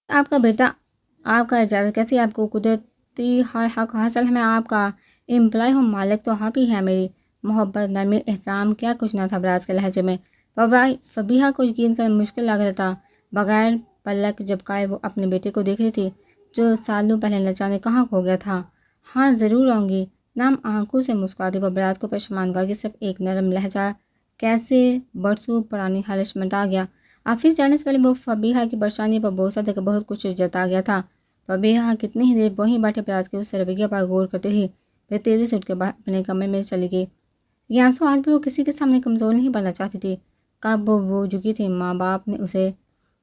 آپ کا بیٹا، آپ کا اجازت کیسی؟ آپ کو قدرتی ہر حق حاصل ہے، میں آپ کا امپلائی ہوں، مالک تو آپ ہی ہے۔ میری محبت، نرمی، احترام، کیا کچھ نہ تھا ابراز کے لہجے میں۔ فبیہا کو یقین کرنا مشکل لگ رہا تھا۔ بغیر پلک جھپکائے وہ اپنے بیٹے کو دیکھ رہی تھی، جو سالوں پہلے نہ جانے کہاں کھو گیا تھا۔ ہاں ضرور آؤں گی، نرم آنکھوں سے مسکراتی وہ ابراز کو پشیمان کر کے صرف ایک نرم لہجہ کیسے برسوں پرانی خواہش مٹا گیا۔ آفس جانے سے پہلے وہ فبیہا کی پریشانی پر بوسہ دے کر بہت کچھ جتا گیا تھا۔ فبیہا کتنی ہی دیر وہیں بیٹھے ابراز کے اس رویے پر غور کرتی رہی، پھر تیزی سے اٹھ کے اپنے کمرے میں چلی گئی۔ یہ آنسو آج بھی وہ کسی کے سامنے کمزور نہیں بننا چاہتی تھی۔ کب وہ جھکی تھی، ماں باپ نے اسے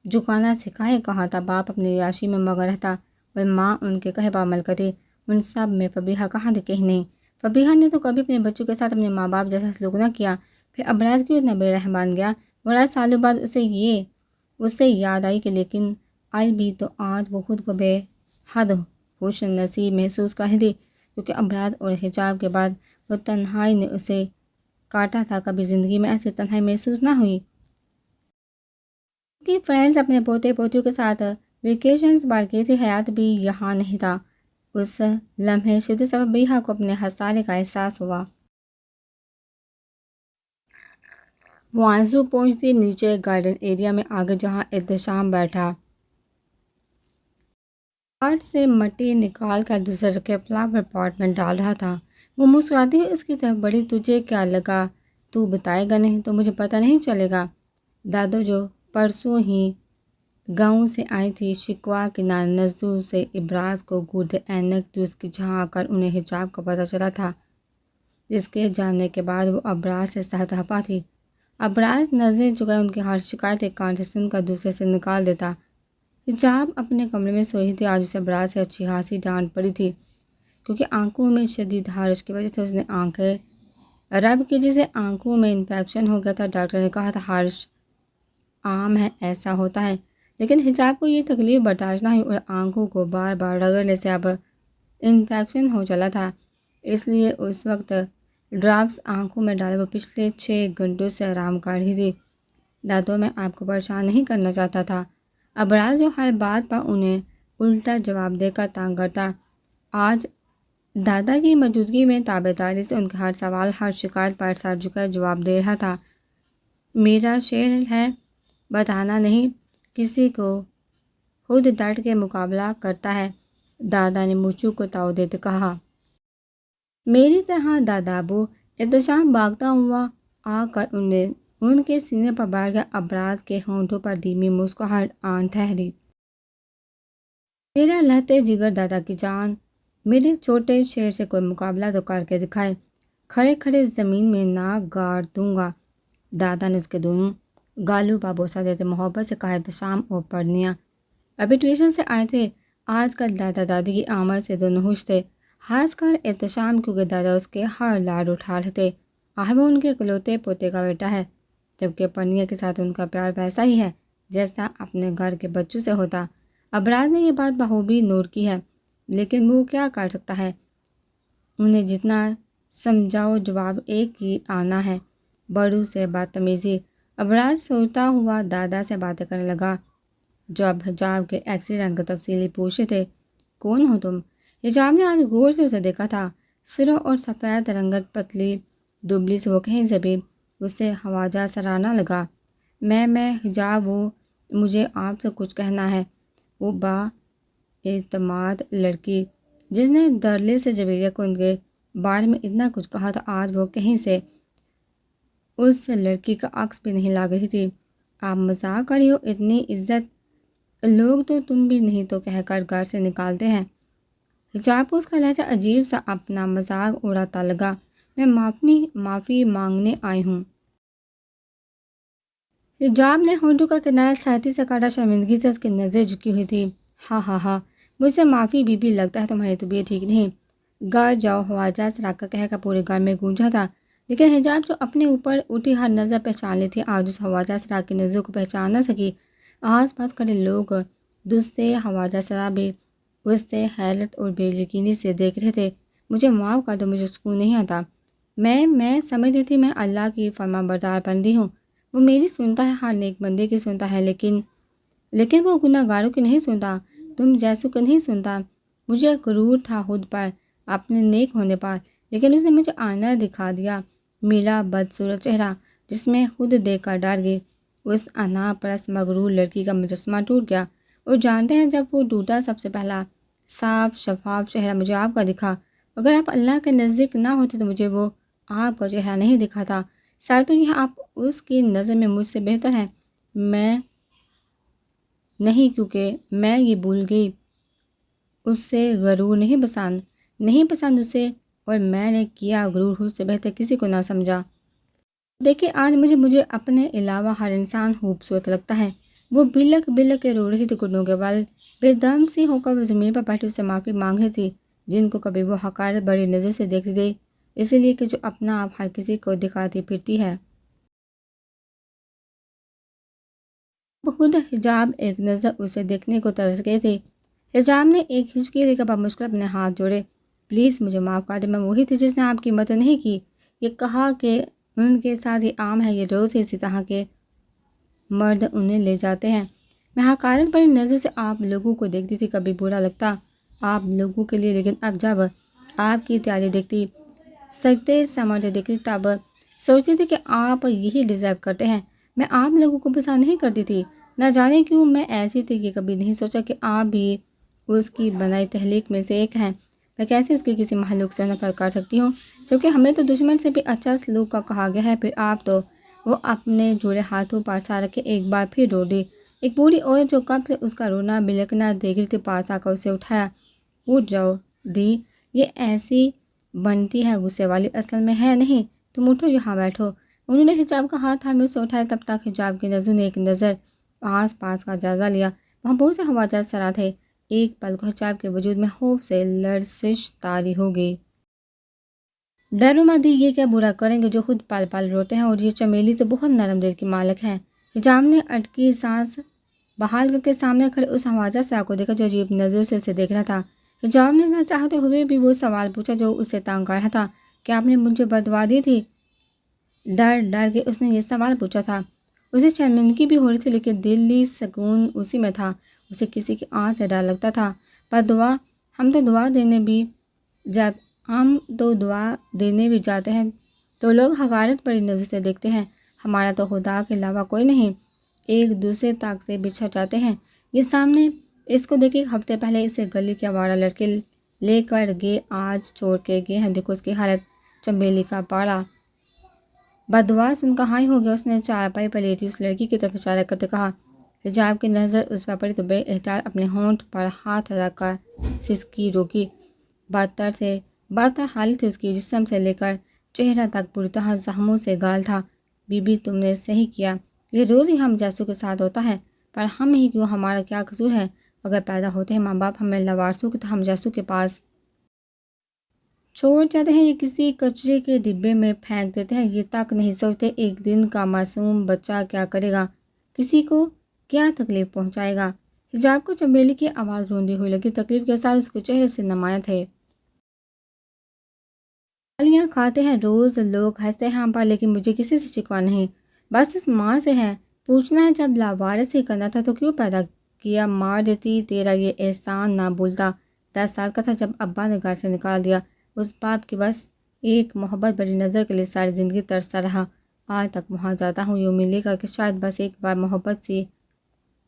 جھکانا سکھائے کہا تھا۔ باپ اپنی عیاشی میں مگن رہتا اور ماں ان کے کہے پر عمل کرتی۔ ان سب میں فبیہہ کہاں تھی؟ کہیں نہیں۔ فبیہہ نے تو کبھی اپنے بچوں کے ساتھ اپنے ماں باپ جیسا سلوک نہ کیا، پھر ابراز کیوں اتنا بے رحم بن گیا؟ اور آج سالوں بعد اسے یاد آئی کہ لیکن آئی بھی تو آج وہ خود کو بے حد خوش نصیب محسوس کر رہی تھی، کیونکہ ابراز اور حجاب کے بعد وہ تنہائی نے اسے کاٹا تھا۔ کبھی زندگی میں ایسی تنہائی محسوس نہ ہوئی۔ اس کی فرینڈز اپنے پوتے پوتیوں کے ساتھ ویکیشنز پر گئی تھی، حیات بھی یہاں نہیں تھا۔ اس لمحے شدت سے فبیہہ کو اپنے خسارے کا احساس ہوا۔ وہ آنسو پہنچتی نیچے گارڈن ایریا میں آگے جہاں احتشام بیٹھا کارٹ سے مٹی نکال کر دوسرے رکھے فلاور پاٹ میں ڈال رہا تھا۔ وہ مسکراتی ہوئی اس کی طرف بڑھی۔ تجھے کیا لگا تو بتائے گا نہیں تو مجھے پتہ نہیں چلے گا؟ دادو جو پرسوں ہی گاؤں سے آئی تھی شکوہ کی نظروں سے ابراز کو گرد اینک درست جھانک کر انہیں حجاب کا پتہ چلا تھا، جس کے جاننے کے بعد وہ ابراز سے سخت خفا تھی۔ ابراز نظریں چکائے ان کی ہر شکایت ایک کان سے سن کر دوسرے سے نکال دیتا۔ حجاب اپنے کمرے میں سوئی تھی۔ آج اسے ابراز سے اچھی خاصی ڈانٹ پڑی تھی، کیونکہ آنکھوں میں شدید خارش کی وجہ سے اس نے آنکھیں رب کی، جسے آنکھوں میں انفیکشن ہو گیا تھا۔ ڈاکٹر نے کہا تھا خارش عام ہے، ایسا ہوتا ہے، لیکن حجاب کو یہ تکلیف برداشت نہ ہوئی اور آنکھوں کو بار بار رگڑنے سے اب انفیکشن ہو چلا تھا، اس لیے اس وقت ڈراپس آنکھوں میں ڈالے وہ پچھلے 6 گھنٹوں سے آرام کر رہی تھی۔ دادو میں آپ کو پریشان نہیں کرنا چاہتا تھا۔ ابراز جو ہر بات پر انہیں الٹا جواب دے کر تنگ کرتا، آج دادا کی موجودگی میں تابعداری سے ان کے ہر سوال ہر شکایت پر سر جھکائے جواب دے رہا تھا۔ میرا شعر ہے، بتانا نہیں کسی کو، خود ڈٹ کے مقابلہ کرتا ہے۔ دادا نے مچو کو تاؤ دیتے کہا۔ میری طرح دادا ابو؟ احتشام بھاگتا ہوا آ کر ان کے سینے پر بیٹھ گیا۔ ابراز کے ہونٹوں پر دھیمی مسکراہٹ آن ٹھہری۔ میرا لہتے جگر دادا کی جان، میرے چھوٹے شعر سے کوئی مقابلہ تو کر کے دکھائے، کھڑے کھڑے زمین میں ناک گاڑ دوں گا۔ دادا نے اس کے دونوں گالوں پر بوسہ دیتے محبت سے کہا۔ احتشام اور پرنیا ابھی ٹیوشن سے آئے تھے۔ آج کل دادا دادی کی آمد سے دونوں خوش تھے، خاص کر احتشام، کیونکہ دادا اس کے ہر لاڈ اٹھا رہے تھے۔ وہ ان کے اکلوتے پوتے کا بیٹا ہے، جبکہ پرنیا کے ساتھ ان کا پیار ویسا ہی ہے جیسا اپنے گھر کے بچوں سے ہوتا۔ ابراز نے یہ بات بخوبی نوٹ کی ہے، لیکن وہ کیا کر سکتا ہے؟ انہیں جتنا سمجھاؤ جواب ایک ہی آنا ہے، بڑوں سے بدتمیزی۔ ابراز سوچتا ہوا دادا سے باتیں کرنے لگا، جو اب حجاب کے ایکسیڈنٹ کا تفصیلی پوچھے تھے۔ کون ہو تم؟ حجاب نے آج غور سے اسے دیکھا تھا۔ سرخ اور سفید رنگت پتلی دبلی سے وہ کہیں سے بھی اسے خواجہ سرانا لگا۔ میں حجاب ہوں، مجھے آپ سے کچھ کہنا ہے۔ وہ با اعتماد لڑکی جس نے درلے سے جویریہ کو ان کے بارے میں اتنا کچھ کہا تھا، آج وہ کہیں سے اس لڑکی کا عکس بھی نہیں لگ رہی تھی۔ آپ مذاق کر رہی ہو؟ اتنی عزت لوگ تو تم بھی نہیں تو کہہ کر گھر سے نکالتے ہیں۔ حجاب کو اس کا لہجہ عجیب سا اپنا مذاق اڑاتا لگا۔ میں معافی مانگنے آئی ہوں۔ حجاب نے ہونٹوں کا کنارہ سختی سے کاٹا، شرمندگی سے اس کی نظریں جھکی ہوئی تھی۔ ہاں، مجھ سے معافی بھی لگتا ہے تمہاری طبیعت ٹھیک نہیں، گھر جاؤ، خواجہ سرا کا کہہ کر پورے گھر میں گونجا تھا۔ لیکن حجاب جو اپنے اوپر اٹھی ہر نظر پہچان لی تھی، آج اس خواجہ سرا کی نظروں کو پہچان نہ سکی۔ آس پاس کھڑے لوگ دست سے خواجہ سرا بھی اس سے حیرت اور بے یقینی سے دیکھ رہے تھے۔ مجھے معاف کر دو، مجھے سکون نہیں آتا۔ میں سمجھ رہی تھی میں اللہ کی فرما بردار بندی ہوں، وہ میری سنتا ہے، ہر نیک بندے کی سنتا ہے، لیکن وہ گناہ گاروں کی نہیں سنتا، تم جیسوں کو نہیں سنتا۔ مجھے غرور تھا خود پر، اپنے نیک ہونے پر، لیکن اس نے مجھے آئینہ دکھا دیا، میرا بدصورت چہرہ، جس میں خود دیکھ کر ڈر گئی۔ اس انا پرست مغرور لڑکی کا مجسمہ ٹوٹ گیا، اور جانتے ہیں جب وہ ٹوٹا سب سے پہلا صاف شفاف چہرہ مجھے آپ کا دکھا۔ اگر آپ اللہ کے نزدیک نہ ہوتے تو مجھے وہ آپ کا چہرہ نہیں دکھا تھا، شاید تو یہ آپ اس کی نظر میں مجھ سے بہتر ہیں، میں نہیں، کیونکہ میں یہ بھول گئی، اس سے غرور نہیں پسند اسے، اور میں نے کیا غرور خود سے بہتر کسی کو نہ سمجھا۔ دیکھیں آج مجھے اپنے علاوہ ہر انسان خوبصورت لگتا ہے، وہ بلک بلک کے رو رہی تھی، گھٹنوں کے بل بے دم سی ہو کر وہ زمین پر بیٹھی اسے معافی مانگ رہی تھی، جن کو کبھی وہ حقارت بڑی نظر سے دیکھتی تھی، اسی لیے کہ جو اپنا آپ ہر کسی کو دکھاتی پھرتی ہے۔ خود حجاب ایک نظر اسے دیکھنے کو ترس گئی تھی۔ حجاب نے ایک ہچکی لے کر بمشکل اپنے ہاتھ جوڑے۔ پلیز مجھے معاف کر دیں، میں وہی تھی جس نے آپ کی مدد نہیں کی۔ یہ کہا کہ ان کے ساتھ یہ عام ہے، یہ روز اسی طرح کے مرد انہیں لے جاتے ہیں۔ میں حقارت بڑی نظر سے آپ لوگوں کو دیکھتی تھی، کبھی برا لگتا آپ لوگوں کے لیے، لیکن اب جب آپ کی تیاری دیکھتی، سجدے سمجھتے دیکھتی، تب سوچتی تھی کہ آپ یہی ڈیزرو کرتے ہیں۔ میں آپ لوگوں کو پسند نہیں کرتی تھی، نہ جانے کیوں میں ایسی تھی کہ کبھی نہیں سوچا کہ آپ بھی اس کی بنائی تخلیق میں سے ایک ہیں۔ میں کیسے اس کی کسی مخلوق سے نفرت کر سکتی ہوں، جبکہ ہمیں تو دشمن سے بھی اچھا سلوک کا کہا گیا ہے۔ پھر آپ تو وہ اپنے جوڑے ہاتھوں پر سا رکھ کے ایک بار پھر رو دی۔ ایک بوڑھی عورت جو کب سے اس کا رونا بلکنا دیکھ رہی تھی، پاس آ کر اسے اٹھایا۔ اٹھ جاؤ دی، یہ ایسی بنتی ہے غصے والی، اصل میں ہے نہیں، تم اٹھو، یہاں بیٹھو۔ انہوں نے حجاب کا ہاتھ میں اسے اٹھایا، تب تک حجاب کی نظروں نے ایک نظر آس پاس کا جائزہ لیا۔ وہاں بہت سے ہواجات سرا تھے۔ ایک پل کو حجاب کے وجود میں خوف سے لرزش طاری ہو گئی۔ ڈرو مت دی، یہ کیا برا کریں گے جو خود پل پل روتے ہیں، اور یہ چمیلی تو بہت نرم دل کی مالک ہے۔ حجاب نے اٹکی سانس بحال کر کے سامنے کھڑے اس خواجہ سرا کو دیکھا جو عجیب نظر سے اسے دیکھ رہا تھا۔ حجاب نے نہ چاہتے ہوئے بھی وہ سوال پوچھا جو اسے تنگ کر رہا تھا، کہ آپ نے مجھے بددعا دی تھی؟ ڈر ڈر کے اس نے یہ سوال پوچھا تھا۔ اسے شرمندگی بھی ہو رہی تھی، لیکن دلی سکون اسی میں تھا۔ اسے کسی کی آنکھ سے ڈر لگتا تھا۔ بددعا؟ ہم تو دعا دینے بھی جاتے ہیں تو لوگ حقارت بڑی نظر سے دیکھتے ہیں۔ ہمارا تو خدا کے علاوہ کوئی نہیں، ایک دوسرے تک سے بچھڑ جاتے ہیں۔ یہ سامنے اس کو دیکھے، ایک ہفتے پہلے اسے گلی کے آوارہ لڑکے لے کر گئے، آج چھوڑ کے گئے ہیں۔ دیکھو اس کی حالت۔ چنبیلی کا پاڑا بددعا سن کر ہائی ہو گیا۔ اس نے چارپائی پر لیٹی اس لڑکی کی طرف اشارہ کرتے کہا۔ حجاب کی نظر اس پر پڑی تو بے احتیاط اپنے ہونٹ پر ہاتھ رکھ کر سسکی روکی۔ بدتر سے بدتر حالت تھی اس کی، جسم سے لے کر چہرہ تک پوری طرح زخموں سے گال تھا۔ بی بی تم نے صحیح کیا، یہ روز ہی ہم جیسوں کے ساتھ ہوتا ہے، پر ہم ہی کیوں، ہمارا کیا قصور ہے؟ اگر پیدا ہوتے ہیں ماں باپ ہمیں لاوارثوں کے تو ہم جیسوں کے پاس چھوڑ جاتے ہیں یا کسی کچرے کے ڈبے میں پھینک دیتے ہیں۔ یہ تک نہیں سوچتے ایک دن کا معصوم بچہ کیا کرے گا، کسی کو کیا تکلیف پہنچائے گا۔ حجاب کو چنبیلی کی آواز روندی ہوئی لگی، تکلیف کے ساتھ اس کے چہرے سے نمایاں تھے۔ گالیاں کھاتے ہیں روز لوگ، ہنستے ہیں ہم پر، لیکن مجھے کسی سے شکوہ نہیں، بس اس ماں سے ہے۔ پوچھنا ہے جب لاوارث ہی کرنا تھا تو کیوں پیدا کیا، مار دیتی، تیرا یہ احسان نہ بھولتا۔ 10 سال کا تھا جب ابا نے گھر سے نکال دیا۔ اس باپ کی بس ایک محبت بڑی نظر کے لیے ساری زندگی ترستا رہا۔ آج تک وہاں جاتا ہوں یوں ملنے کا کہ شاید بس ایک بار محبت سی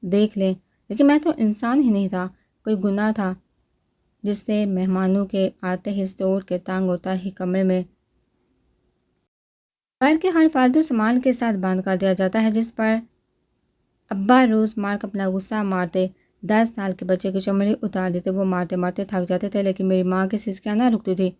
دیکھ لیں، لیکن میں تو انسان ہی نہیں تھا، کوئی گناہ تھا جس سے مہمانوں کے آتے ہی اسٹور کے تنگ اور تاریک کمرے میں گھر کے ہر فالتو سامان کے ساتھ بند کر دیا جاتا ہے، جس پر ابا روز مار کر اپنا غصہ مارتے۔ 10 سال کے بچے کی چمڑی اتار دیتے، وہ مارتے مارتے تھک جاتے تھے، لیکن میری ماں کی سسکیاں نہ رکتی تھی۔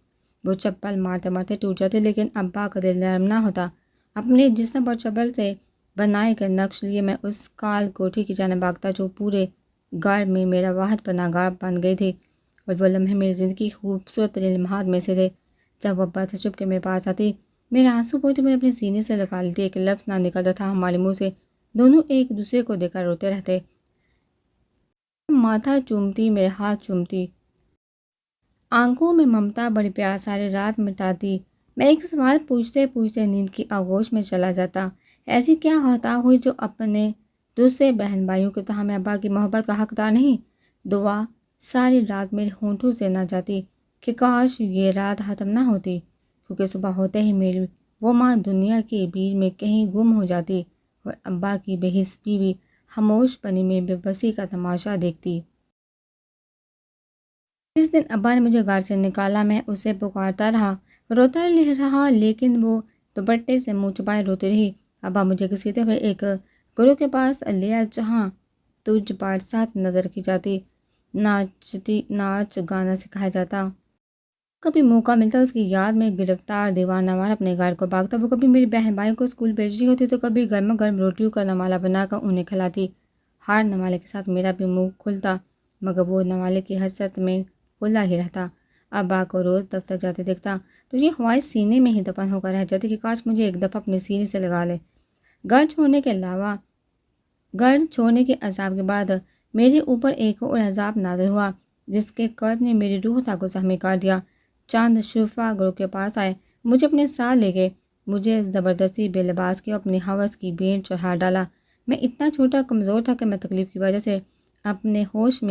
وہ چپل مارتے مارتے ٹوٹ جاتے، لیکن ابا کا دل نرم نہ ہوتا۔ اپنے جسم پر چپل سے بنائے گئے نقش لیے میں اس کال کوٹھی کی جانب بھاگتا جو پورے گھر میں میرا واحد پناہ گاہ بن گئی تھی، اور وہ لمحے میری زندگی کی خوبصورت ترین لمحات میں سے تھے۔ جب وہ ابا سے چھپ کے میرے پاس آتی، میرے آنسو پوتے میں اپنے سینے سے لگا لیتی، ایک لفظ نہ نکلتا تھا ہمارے منہ سے، دونوں ایک دوسرے کو دیکھ کر روتے رہتے۔ ماتھا چومتی، میرے ہاتھ چومتی، آنکھوں میں ممتا بڑی پیار ساری رات مٹاتی۔ میں ایک سوال پوچھتے پوچھتے نیند کی آغوش میں چلا جاتا۔ ایسی کیا خطا ہوئی جو اپنے دوسرے بہن بھائیوں کی طرح میں ابا کی محبت کا حقدار نہیں؟ دعا ساری رات میرے ہونٹوں سے نہ جاتی کہ کاش یہ رات ختم نہ ہوتی، کیونکہ صبح ہوتے ہی میری وہ ماں دنیا کی بھیڑ میں کہیں گم ہو جاتی، اور ابا کی بے حس بیوی خاموش پنی میں بے بسی کا تماشا دیکھتی۔ اس دن ابا نے مجھے گھر سے نکالا، میں اسے پکارتا رہا، روتا رہا، لیکن وہ دوپٹے سے منہ چھپائے روتی رہی۔ ابا مجھے گھسیٹتے ہوئے ایک گرو کے پاس لے آئے جہاں تجھ پر سخت نظر رکھی جاتی، ناچ گانا سکھایا جاتا۔ کبھی موقع ملتا اس کی یاد میں گرفتار دیوانہ وار اپنے گھر کو بھاگتا۔ وہ کبھی میری بہن بھائیوں کو اسکول بھیج رہی ہوتی تو کبھی گرما گرم روٹیوں کا نوالا بنا کر انہیں کھلاتی، ہر نوالے کے ساتھ میرا بھی منہ کھلتا، مگر وہ نوالے کی حسرت میں کھلا ہی رہتا۔ ابا کو روز دفتر جاتے دیکھتا تو یہ خواہش سینے میں ہی دفن ہو کر رہ جاتی کہ کاش مجھے ایک دفعہ اپنے سینے سے لگا لے۔ گھر چھوڑنے کے عذاب کے بعد میرے اوپر ایک اور عذاب نازل ہوا، جس کے کرب نے میری روح تک کو زخمی کر دیا۔ چند شرفا گروہ کے پاس آئے، مجھے اپنے ساتھ لے گئے، مجھے زبردستی بے لباس کے اپنی حوث کی بھیڑ چڑھا ڈالا۔ میں اتنا چھوٹا کمزور تھا کہ میں تکلیف کی وجہ سے اپنے ہوش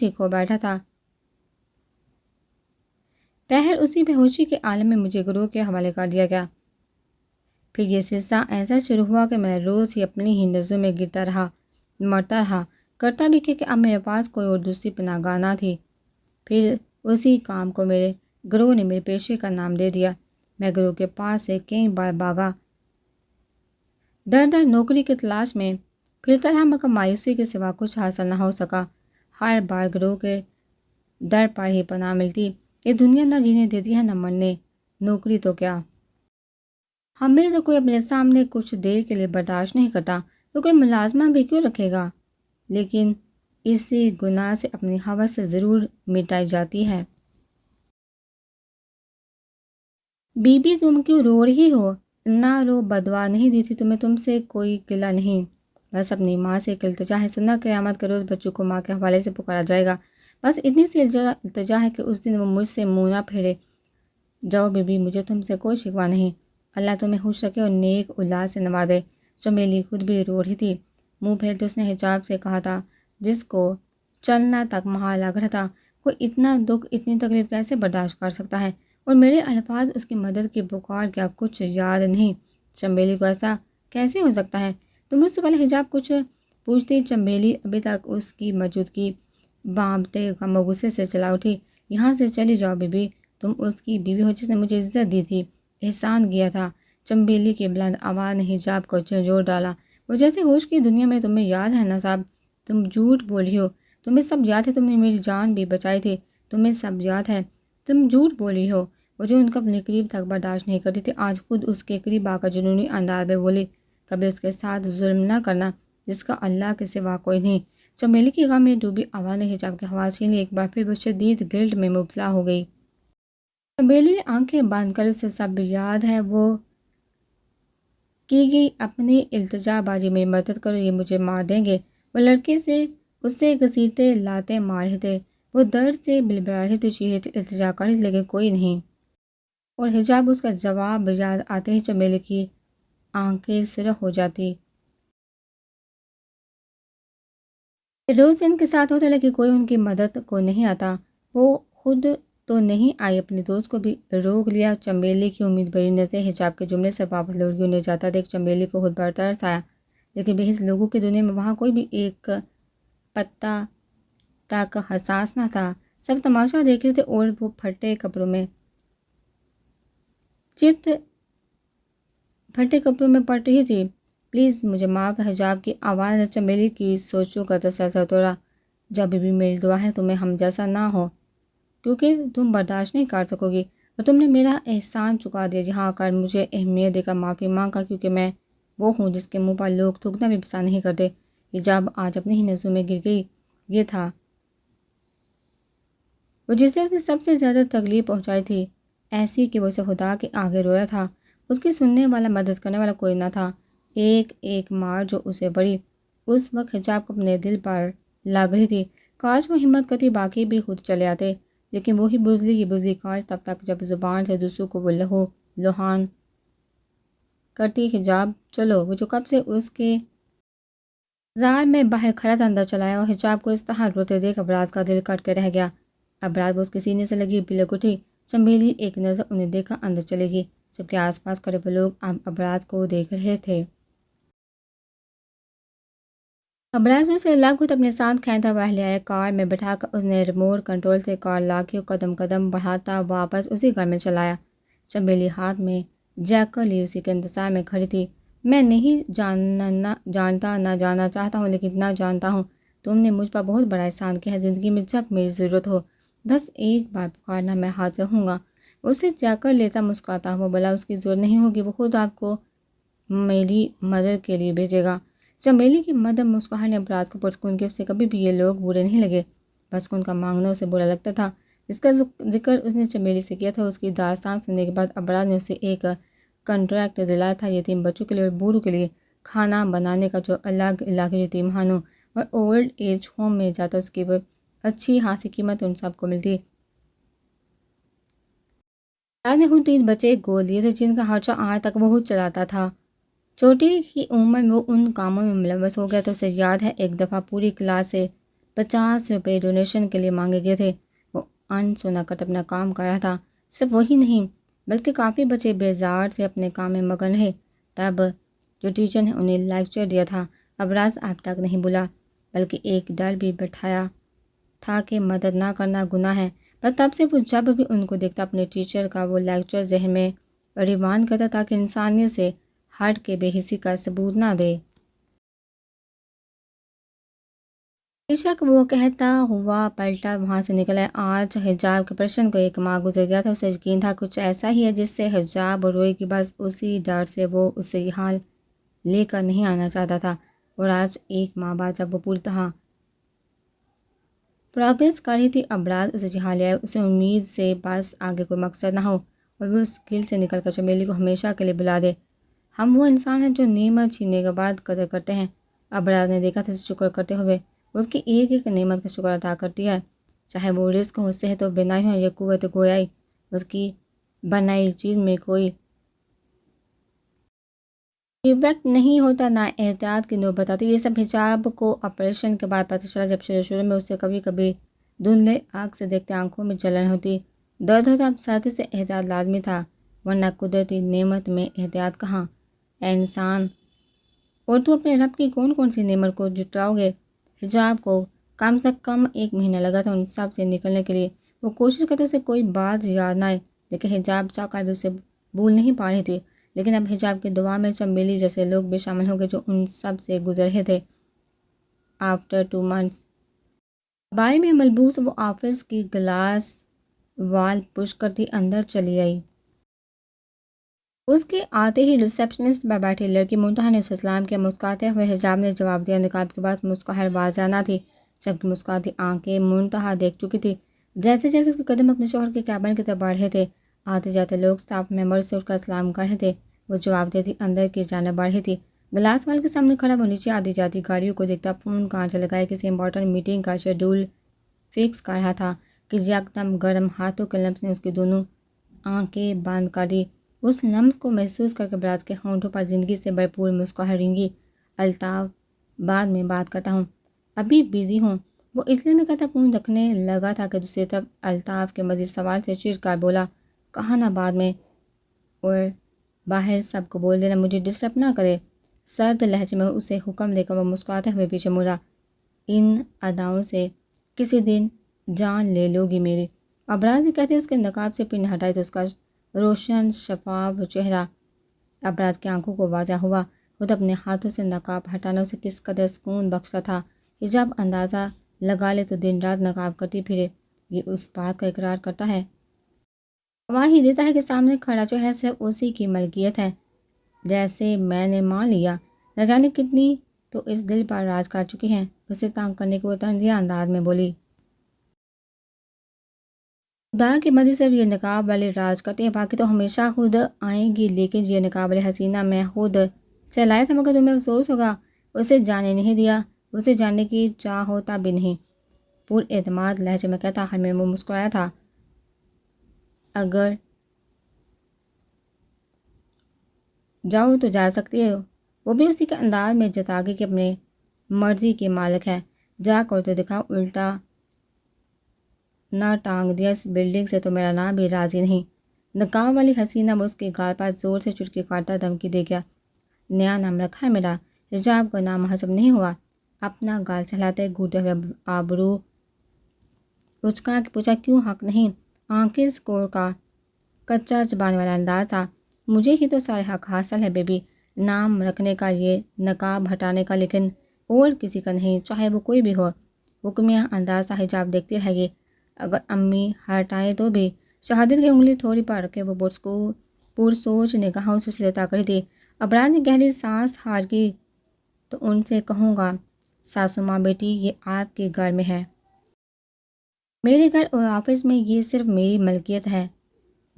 ہی کھو بیٹھا تھا۔ پہر اسی بے ہوشی کے عالم میں مجھے گروہ کے حوالے کر دیا گیا۔ پھر یہ سلسلہ ایسا شروع ہوا کہ میں روز ہی اپنی ہی نظروں میں گرتا رہا، مرتا رہا، کرتا بھی کہ اب میرے پاس کوئی اور دوسری پناہ گاہ نہ تھی۔ پھر اسی کام کو میرے گروہ نے میرے پیشے کا نام دے دیا۔ میں گروہ کے پاس سے کئی بار بھاگا، در در نوکری کی تلاش میں پھرتا رہا، مگر مایوسی کے سوا کچھ حاصل نہ ہو سکا۔ ہر بار گروہ کے در پر ہی پناہ ملتی، یہ دنیا نہ جینے دیتی ہے نہ مرنے، نوکری تو کیا، ہمیں تو کوئی اپنے سامنے کچھ دیر کے لیے برداشت نہیں کرتا تو کوئی ملازمہ بھی کیوں رکھے گا۔ لیکن اسی گناہ سے اپنی حوث سے ضرور مٹائی جاتی ہے۔ بی بی تم کیوں رو رہی ہو؟ نہ رو، بدوا نہیں دی تھی تمہیں، تم سے کوئی گلہ نہیں، بس اپنی ماں سے ایک التجا ہے، سنا قیامت کے روز بچوں کو ماں کے حوالے سے پکارا جائے گا، بس اتنی سی التجا ہے کہ اس دن وہ مجھ سے منہ نہ پھیرے۔ جاؤ بی بی، مجھے تم سے کوئی شکوہ نہیں، اللہ تمہیں خوش رکھے اور نیک اولاد سے نوازے۔ چمیلی خود بھی رو رہی تھی، منہ پھیرتے اس نے حجاب سے کہا تھا، جس کو چلنا تک محال لگ رہا تھا، کوئی اتنا دکھ اتنی تکلیف کیسے برداشت کر سکتا ہے؟ اور میرے الفاظ اس کی مدد کی پکار کیا کچھ یاد نہیں؟ چمیلی کو ایسا کیسے ہو سکتا ہے؟ تم مجھ سے پہلے حجاب کچھ پوچھتی؟ چمیلی ابھی تک اس کی موجودگی بانپتے غم و غصے سے چلا اٹھی۔ یہاں سے چلی جاؤ بی بی، تم اس کی بیوی ہو جس نے مجھے عزت دی تھی، احسان کیا تھا۔ چمیلی کی بلند آواز نے حجاب کو جھنجھوڑ ڈالا، وہ جیسے ہوش کی دنیا میں۔ تمہیں یاد ہے نا صاحب، تم جھوٹ بولی ہو، تمہیں سب یاد ہے، تم نے میری جان بھی بچائی تھی، تمہیں سب یاد ہے، تم جھوٹ بولی ہو۔ وہ جو ان کو اپنے قریب تک برداشت نہیں کرتی تھی، آج خود اس کے قریب آ کر جنونی انداز میں بولی، کبھی اس کے ساتھ ظلم نہ کرنا جس کا اللہ کے سوا کوئی نہیں۔ چمیلی کی غم میں ڈوبی آواز نے حجاب کے حواس چھین لی، ایک بار پھر وہ شدید گلٹ میں مبتلا ہو گئی۔ چمیلی نے آنکھیں بند کر، اسے سب یاد ہے، وہ کی گئی اپنی التجا بازی، میری مدد کرو، یہ مجھے مار دیں گے۔ وہ لڑکے سے اسے گھسیٹتے لاتے مار رہے تھے، وہ درد سے بلبلا رہی تھی، چیخ رہی تھی، التجا کر رہی تھی، لیکن کوئی نہیں۔ اور حجاب اس کا جواب یاد آتے ہی چمیلی کی آنکھیں سرخ ہو جاتی۔ روز ان کے ساتھ ہوتا، لیکن کوئی ان کی مدد کو نہیں آتا۔ وہ خود تو نہیں آئی، اپنے دوست کو بھی روک لیا۔ چمیلی کی امید بری نظریں حجاب کے جملے سے واپس لوٹ گئی، انہیں جاتا دیکھ چمیلی کو خود پر ترس آیا، لیکن بے حس لوگوں کی دنیا میں وہاں کوئی بھی ایک پتا تک حساس نہ تھا، سب تماشا دیکھ رہے تھے، اور وہ پھٹے کپڑوں میں پڑ رہی تھی۔ پلیز مجھے معاف، حجاب کی آواز نے چمیلی کی سوچوں کا تسلسل توڑا۔ جب بھی میری دعا ہے تمہیں ہم جیسا نہ ہو، کیونکہ تم برداشت نہیں کر سکو گی، اور تم نے میرا احسان چکا دیا، جہاں کر مجھے اہمیت دے کر معافی مانگا، کیونکہ میں وہ ہوں جس کے منہ پر لوگ تھوکنا بھی پسند نہیں کرتے۔ حجاب آج اپنی ہی نظروں میں گر گئی، یہ تھا وہ جسے اس نے سب سے زیادہ تکلیف پہنچائی تھی، ایسی کہ وہ اسے خدا کے آگے رویا تھا، اس کی سننے والا مدد کرنے والا کوئی نہ تھا۔ ایک ایک مار جو اسے پڑی اس وقت حجاب کو اپنے دل پر لگ رہی تھی، کاش وہ ہمت کرتی باقی بھی خود چلے آتے، لیکن وہی بزدلی کی بزدلی کاش تب تک جب زبان سے دوسروں کو وہ لہو لہان کرتی۔ حجاب چلو، وہ جو کب سے اس کے انتظار میں باہر کھڑا تھا اندر چلایا، اور حجاب کو اس طرح روتے دیکھ ابراز کا دل کٹ کے رہ گیا۔ ابراز وہ اس کے سینے سے لگی بلک اٹھی، چمیلی ایک نظر انہیں دیکھا اندر چلے گی، جبکہ آس پاس کھڑے وہ لوگ اب ابراز کو دیکھ رہے تھے۔ ابراز نے اسے لاکھ اپنے ساتھ کھینچتا ہوا لے آیا، کار میں بٹھا کر اس نے ریموٹ کنٹرول سے کار لاکی اور قدم قدم بڑھاتا واپس اسی گھر میں چلایا۔ چمیلی ہاتھ میں جیکر لی اسی کے انتظار میں کھڑی تھی۔ میں نہیں جانتا نہ جاننا چاہتا ہوں، لیکن اتنا جانتا ہوں تم نے مجھ پر بہت بڑا احسان کیا ہے، زندگی میں جب میری ضرورت ہو بس ایک بار پکارنا، میں حاضر ہوں گا۔ اسے جیکر لیتا مسکراتا ہوا بولا، اس کی ضرورت نہیں ہوگی، وہ خود آپ کو میری مدد کے لیے بھیجے گا۔ چمیلی کی مدم مسکراہٹ نے ابراز کو پرسکون کہ اسے کبھی بھی یہ لوگ برے نہیں لگے، بس ان کا مانگنا اسے برا لگتا تھا۔ جس کا ذکر اس نے چمیلی سے کیا تھا، اس کی داستان سننے کے بعد ابراز نے اسے ایک کنٹریکٹ دلایا تھا یتیم بچوں کے لیے اور بوڑھوں کے لیے کھانا بنانے کا، جو الگ علاقے یتیم خانوں اور اولڈ ایج ہوم میں جاتا اس کی وہ اچھی خاصی قیمت ان سب کو ملتی۔ ابراز نے خود 3 بچے گود لیے تھے جن کا خرچہ آج تک بہت چلاتا تھا۔ چھوٹی ہی عمر میں وہ ان کاموں میں ملوث ہو گیا تو اسے یاد ہے ایک دفعہ پوری کلاس سے 50 روپے ڈونیشن کے لیے مانگے گئے تھے۔ وہ ان سنا کر اپنا کام کر رہا تھا۔ صرف وہی نہیں بلکہ کافی بچے بیزار سے اپنے کام میں مگن رہے۔ تب جو ٹیچر نے انہیں لیکچر دیا تھا ابراز اب تک نہیں بھولا، بلکہ ایک ڈر بھی بٹھایا تھا کہ مدد نہ کرنا گناہ ہے، پر تب سے وہ جب بھی ان کو دیکھتا اپنے ٹیچر کا وہ لیکچر ذہن میں ریوائنڈ کرتا تاکہ انسانیت سے ہٹ کے بے حسی کا ثبوت نہ دے۔ بے شک وہ کہتا ہوا پلٹا وہاں سے نکلا۔ آج حجاب کے پرشن کو 1 ماہ گزر گیا تھا، اسے یقین تھا کچھ ایسا ہی ہے جس سے حجاب روئے گی، بس اسی ڈر سے وہ اسے یہ حال لے کر نہیں آنا چاہتا تھا۔ اور آج 1 ماہ بعد جب وہ پوری طرح پروگریس کر رہی تھی ابراز اسے جہاں لے آئے۔ اسے امید سے بس آگے کوئی مقصد نہ ہو اور وہ اس گل سے نکل کر چمیلی کو ہمیشہ کے لیے بلا دے۔ ہم وہ انسان ہیں جو نعمت چھیننے کے بعد قدر کرتے ہیں۔ ابراز نے دیکھا تھا شکر کرتے ہوئے اس کی ایک ایک نعمت کا شکر ادا کرتی ہے، چاہے وہ رزق ہو، صحت ہو، بینائی ہو یا قوت گویائی۔ اس کی بنائی چیز میں کوئی ڈیفیکٹ نہیں ہوتا، نہ احتیاط کی نوبت آتی۔ یہ سب حجاب کو آپریشن کے بعد پتہ چلا، جب شروع میں اسے کبھی کبھی دھندلے آنکھ سے دیکھتے آنکھوں میں جلن ہوتی، درد ہوتا۔ اب سردی سے احتیاط لازمی تھا، ورنہ قدرتی نعمت میں احتیاط کہاں؟ اے انسان، اور تو اپنے رب کی کون کون سی نعمت کو جٹلاؤ گے؟ حجاب کو کم سے کم 1 مہینہ لگا تھا ان سب سے نکلنے کے لیے۔ وہ کوشش کرتے اسے کوئی بات یاد نہ آئے، لیکن حجاب چاہ کر بھی اسے بھول نہیں پا رہی تھی۔ لیکن اب حجاب کی دعا میں چمیلی جیسے لوگ بھی شامل ہو گئے جو ان سب سے گزر رہے تھے۔ آفٹر 2 months بائی میں ملبوس وہ آفس کی گلاس وال پش کرتی اندر چلی آئی۔ اس کے آتے ہی ریسیپشنسٹ پر بیٹھی لڑکی منتہا نے اسے سلام کیا۔ مسکراتے ہوئے حجاب نے جواب دیا۔ نقاب کے بعد مسکراہٹ واضح نہ تھی، جبکہ مسکراتی آنکھیں منتہا دیکھ چکی تھی جیسے جیسے اس کے قدم اپنے شوہر کے کیبن کی طرف بڑھ رہے تھے۔ آتے جاتے لوگ اسٹاف ممبر سے اٹھ کر سلام کر رہے تھے، وہ جواب دیتی اندر کی جانب بڑھ رہی تھی۔ گلاس وال کے سامنے کھڑا وہ نیچے آتی جاتی گاڑیوں کو دیکھتا فون کان سے لگائے کسی امپورٹنٹ میٹنگ کا شیڈول فکس کر رہا تھا کہ یکدم گرم ہاتھوں کے لمس نے اس کی دونوں آنکھیں بند کر دی۔ اس لمس کو محسوس کر کے ابراز کے ہونٹوں پر زندگی سے بھرپور مسکراہٹ رنگی۔ الطاف، بعد میں بات کرتا ہوں، ابھی بیزی ہوں، وہ اٹلی میں کہتا فون رکھنے لگا تھا کہ دوسری طرف الطاف کے مزید سوال سے چڑ کر بولا، کہا نہ بعد میں، اور باہر سب کو بول دینا مجھے ڈسٹرب نہ کرے۔ سرد لہجے میں اسے حکم دے کر وہ مسکراتے ہوئے پیچھے مڑا۔ ان اداؤں سے کسی دن جان لے لو گی میری، ابراز نے کہتے اس کے نقاب سے پن ہٹائی تو اس کا روشن شفاف چہرہ ابراز کی آنکھوں کو واضح ہوا۔ خود اپنے ہاتھوں سے نقاب ہٹانا اسے کس قدر سکون بخشتا تھا۔ حجاب اندازہ لگا لے تو دن رات نقاب کرتی پھرے، یہ اس بات کا اقرار کرتا ہے، گواہی دیتا ہے کہ سامنے کھڑا چہرہ صرف اسی کی ملکیت ہے۔ جیسے میں نے مان لیا، نہ جانے کتنی تو اس دل پر راج کر چکی ہیں، اسے تانگ کرنے کے وہ طنزیہ انداز میں بولی، خدا کی مرضی سے یہ نقاب والے راج کرتے ہیں، باقی تو ہمیشہ خود آئیں گی، لیکن یہ نقاب والے حسینہ میں خود سے لایا تھا، مگر تمہیں افسوس ہوگا اسے جانے نہیں دیا، اسے جاننے کی چاہ ہوتا بھی نہیں، پر اعتماد لہجے میں کہتا۔ آخر میں وہ مسکرایا تھا، اگر جاؤ تو جا سکتی ہو، وہ بھی اسی کے انداز میں جتا گئی کہ اپنے مرضی کی مالک ہے، جا کر تو دکھا، الٹا نہ ٹانگ دیا اس بلڈنگ سے تو میرا نام بھی راضی نہیں۔ نقاب والی حسینہ وہ اس کے گال پر زور سے چٹکی کاٹتا دھمکی دے گیا، نیا نام رکھا ہے میرا، حجاب کا نام حسب نہیں ہوا؟ اپنا گال سہلاتے گھوٹے ہوئے آبرو اچکا کے پوچھا، کیوں حق نہیں؟ آنکھیں اسکور کا کچا زبان والا انداز تھا، مجھے ہی تو سارے حق حاصل ہے بیبی، نام رکھنے کا، یہ نقاب ہٹانے کا، لیکن اور کسی کا نہیں، چاہے وہ کوئی بھی ہو۔ حکمیہ انداز تھا۔ حجاب دیکھتی رہ گئی، اگر امی ہٹائیں تو بھی؟ شہادت کی انگلی تھوڑی پر رکھے وہ پرسوچ نگاہوں سے اسے تاک رہی تھی۔ ابراز نے گہری سانس ہار کی تو ان سے کہوں گا ساسو ماں بیٹی یہ آپ کے گھر میں ہے، میرے گھر اور آفس میں یہ صرف میری ملکیت ہے،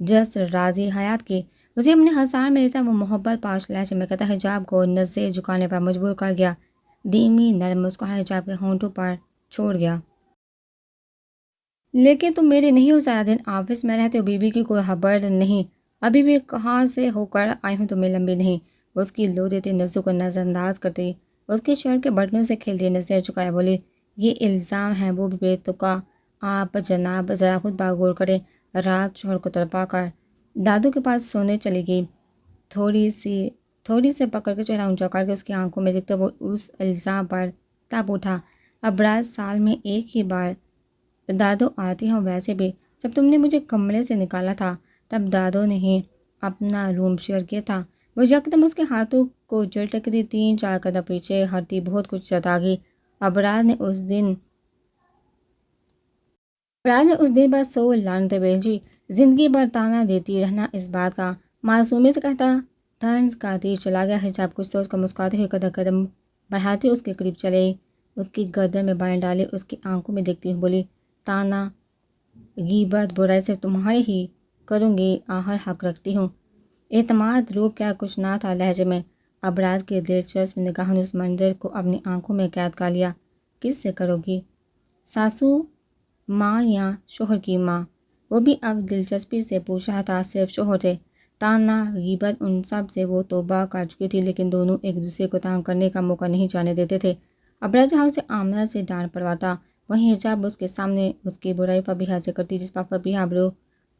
جسٹ راضی حیات کی۔ اسے اپنے ہزار میں لیتا وہ محبت پاش لہجے میں کہتا حجاب کو نظر جھکانے پر مجبور کر گیا، دھیمی نرم مسکراہٹ حجاب کے ہونٹوں پر چھوڑ گیا۔ لیکن تم میرے نہیں ہو، سارا دن آفس میں رہتے ہو، بیوی کی کوئی خبر نہیں، ابھی بھی کہاں سے ہو کر آئی ہوں تمہیں لمبی نہیں۔ اس کی لو دیتی نظروں کو نظر انداز کرتی اس کے شرٹ کے بٹنوں سے کھیلتی نظر چکایا بولی، یہ الزام ہے وہ بھی بے تکا، آپ جناب ذرا خود باغور کریں۔ رات شوہر کو تڑپا کر دادو کے پاس سونے چلی گئی، تھوڑی سے پکڑ کے چہرہ اونچا کر کے اس کی آنکھوں میں دیکھتے وہ اس الزام پر تپ اٹھا، اب رات سال میں ایک ہی بار دادو آتی ہوں، ویسے بھی جب تم نے مجھے کمرے سے نکالا تھا تب دادو نے ہی اپنا روم شیئر کیا تھا۔ وہ یکدم اس کے ہاتھوں کو جھٹک دی، 3-4 قدم پیچھے ہٹتی بہت کچھ جتا گئی۔ ابرار نے اس دن بس سو لعنتیں بھیجی، زندگی بھر تانا دیتی رہنا اس بات کا۔ معصومیت سے کہتا طنز کا تیر چلا گیا۔ حجاب کچھ سوچ کر مسکراتے ہوئے قدم بڑھاتی اس کے قریب چلے، اس کی گردن میں بائیں ڈالے، اس کی آنکھوں میں دیکھتی ہوئی بولی، تانا غیبت برائی صرف تمہارے ہی کروں گی، آخر حق رکھتی ہوں۔ اعتماد روپ کیا کچھ نہ تھا لہجے میں۔ ابرار کے دلچسپ نگاہوں نے اس منظر کو اپنی آنکھوں میں قید کر لیا۔ کس سے کرو گی؟ ساسو ماں یا شوہر کی ماں؟ وہ بھی اب دلچسپی سے پوچھ رہا تھا۔ صرف شوہر سے، تانا غیبت ان سب سے وہ توبہ کر چکی تھی، لیکن دونوں ایک دوسرے کو تنگ کرنے کا موقع نہیں جانے دیتے تھے۔ ابرار جہاں اسے آمنہ سے ڈانٹ پڑواتا، وہیں حجاب اس کے سامنے اس کی برائی پر بھی ہنسی کرتی، جس پر بھی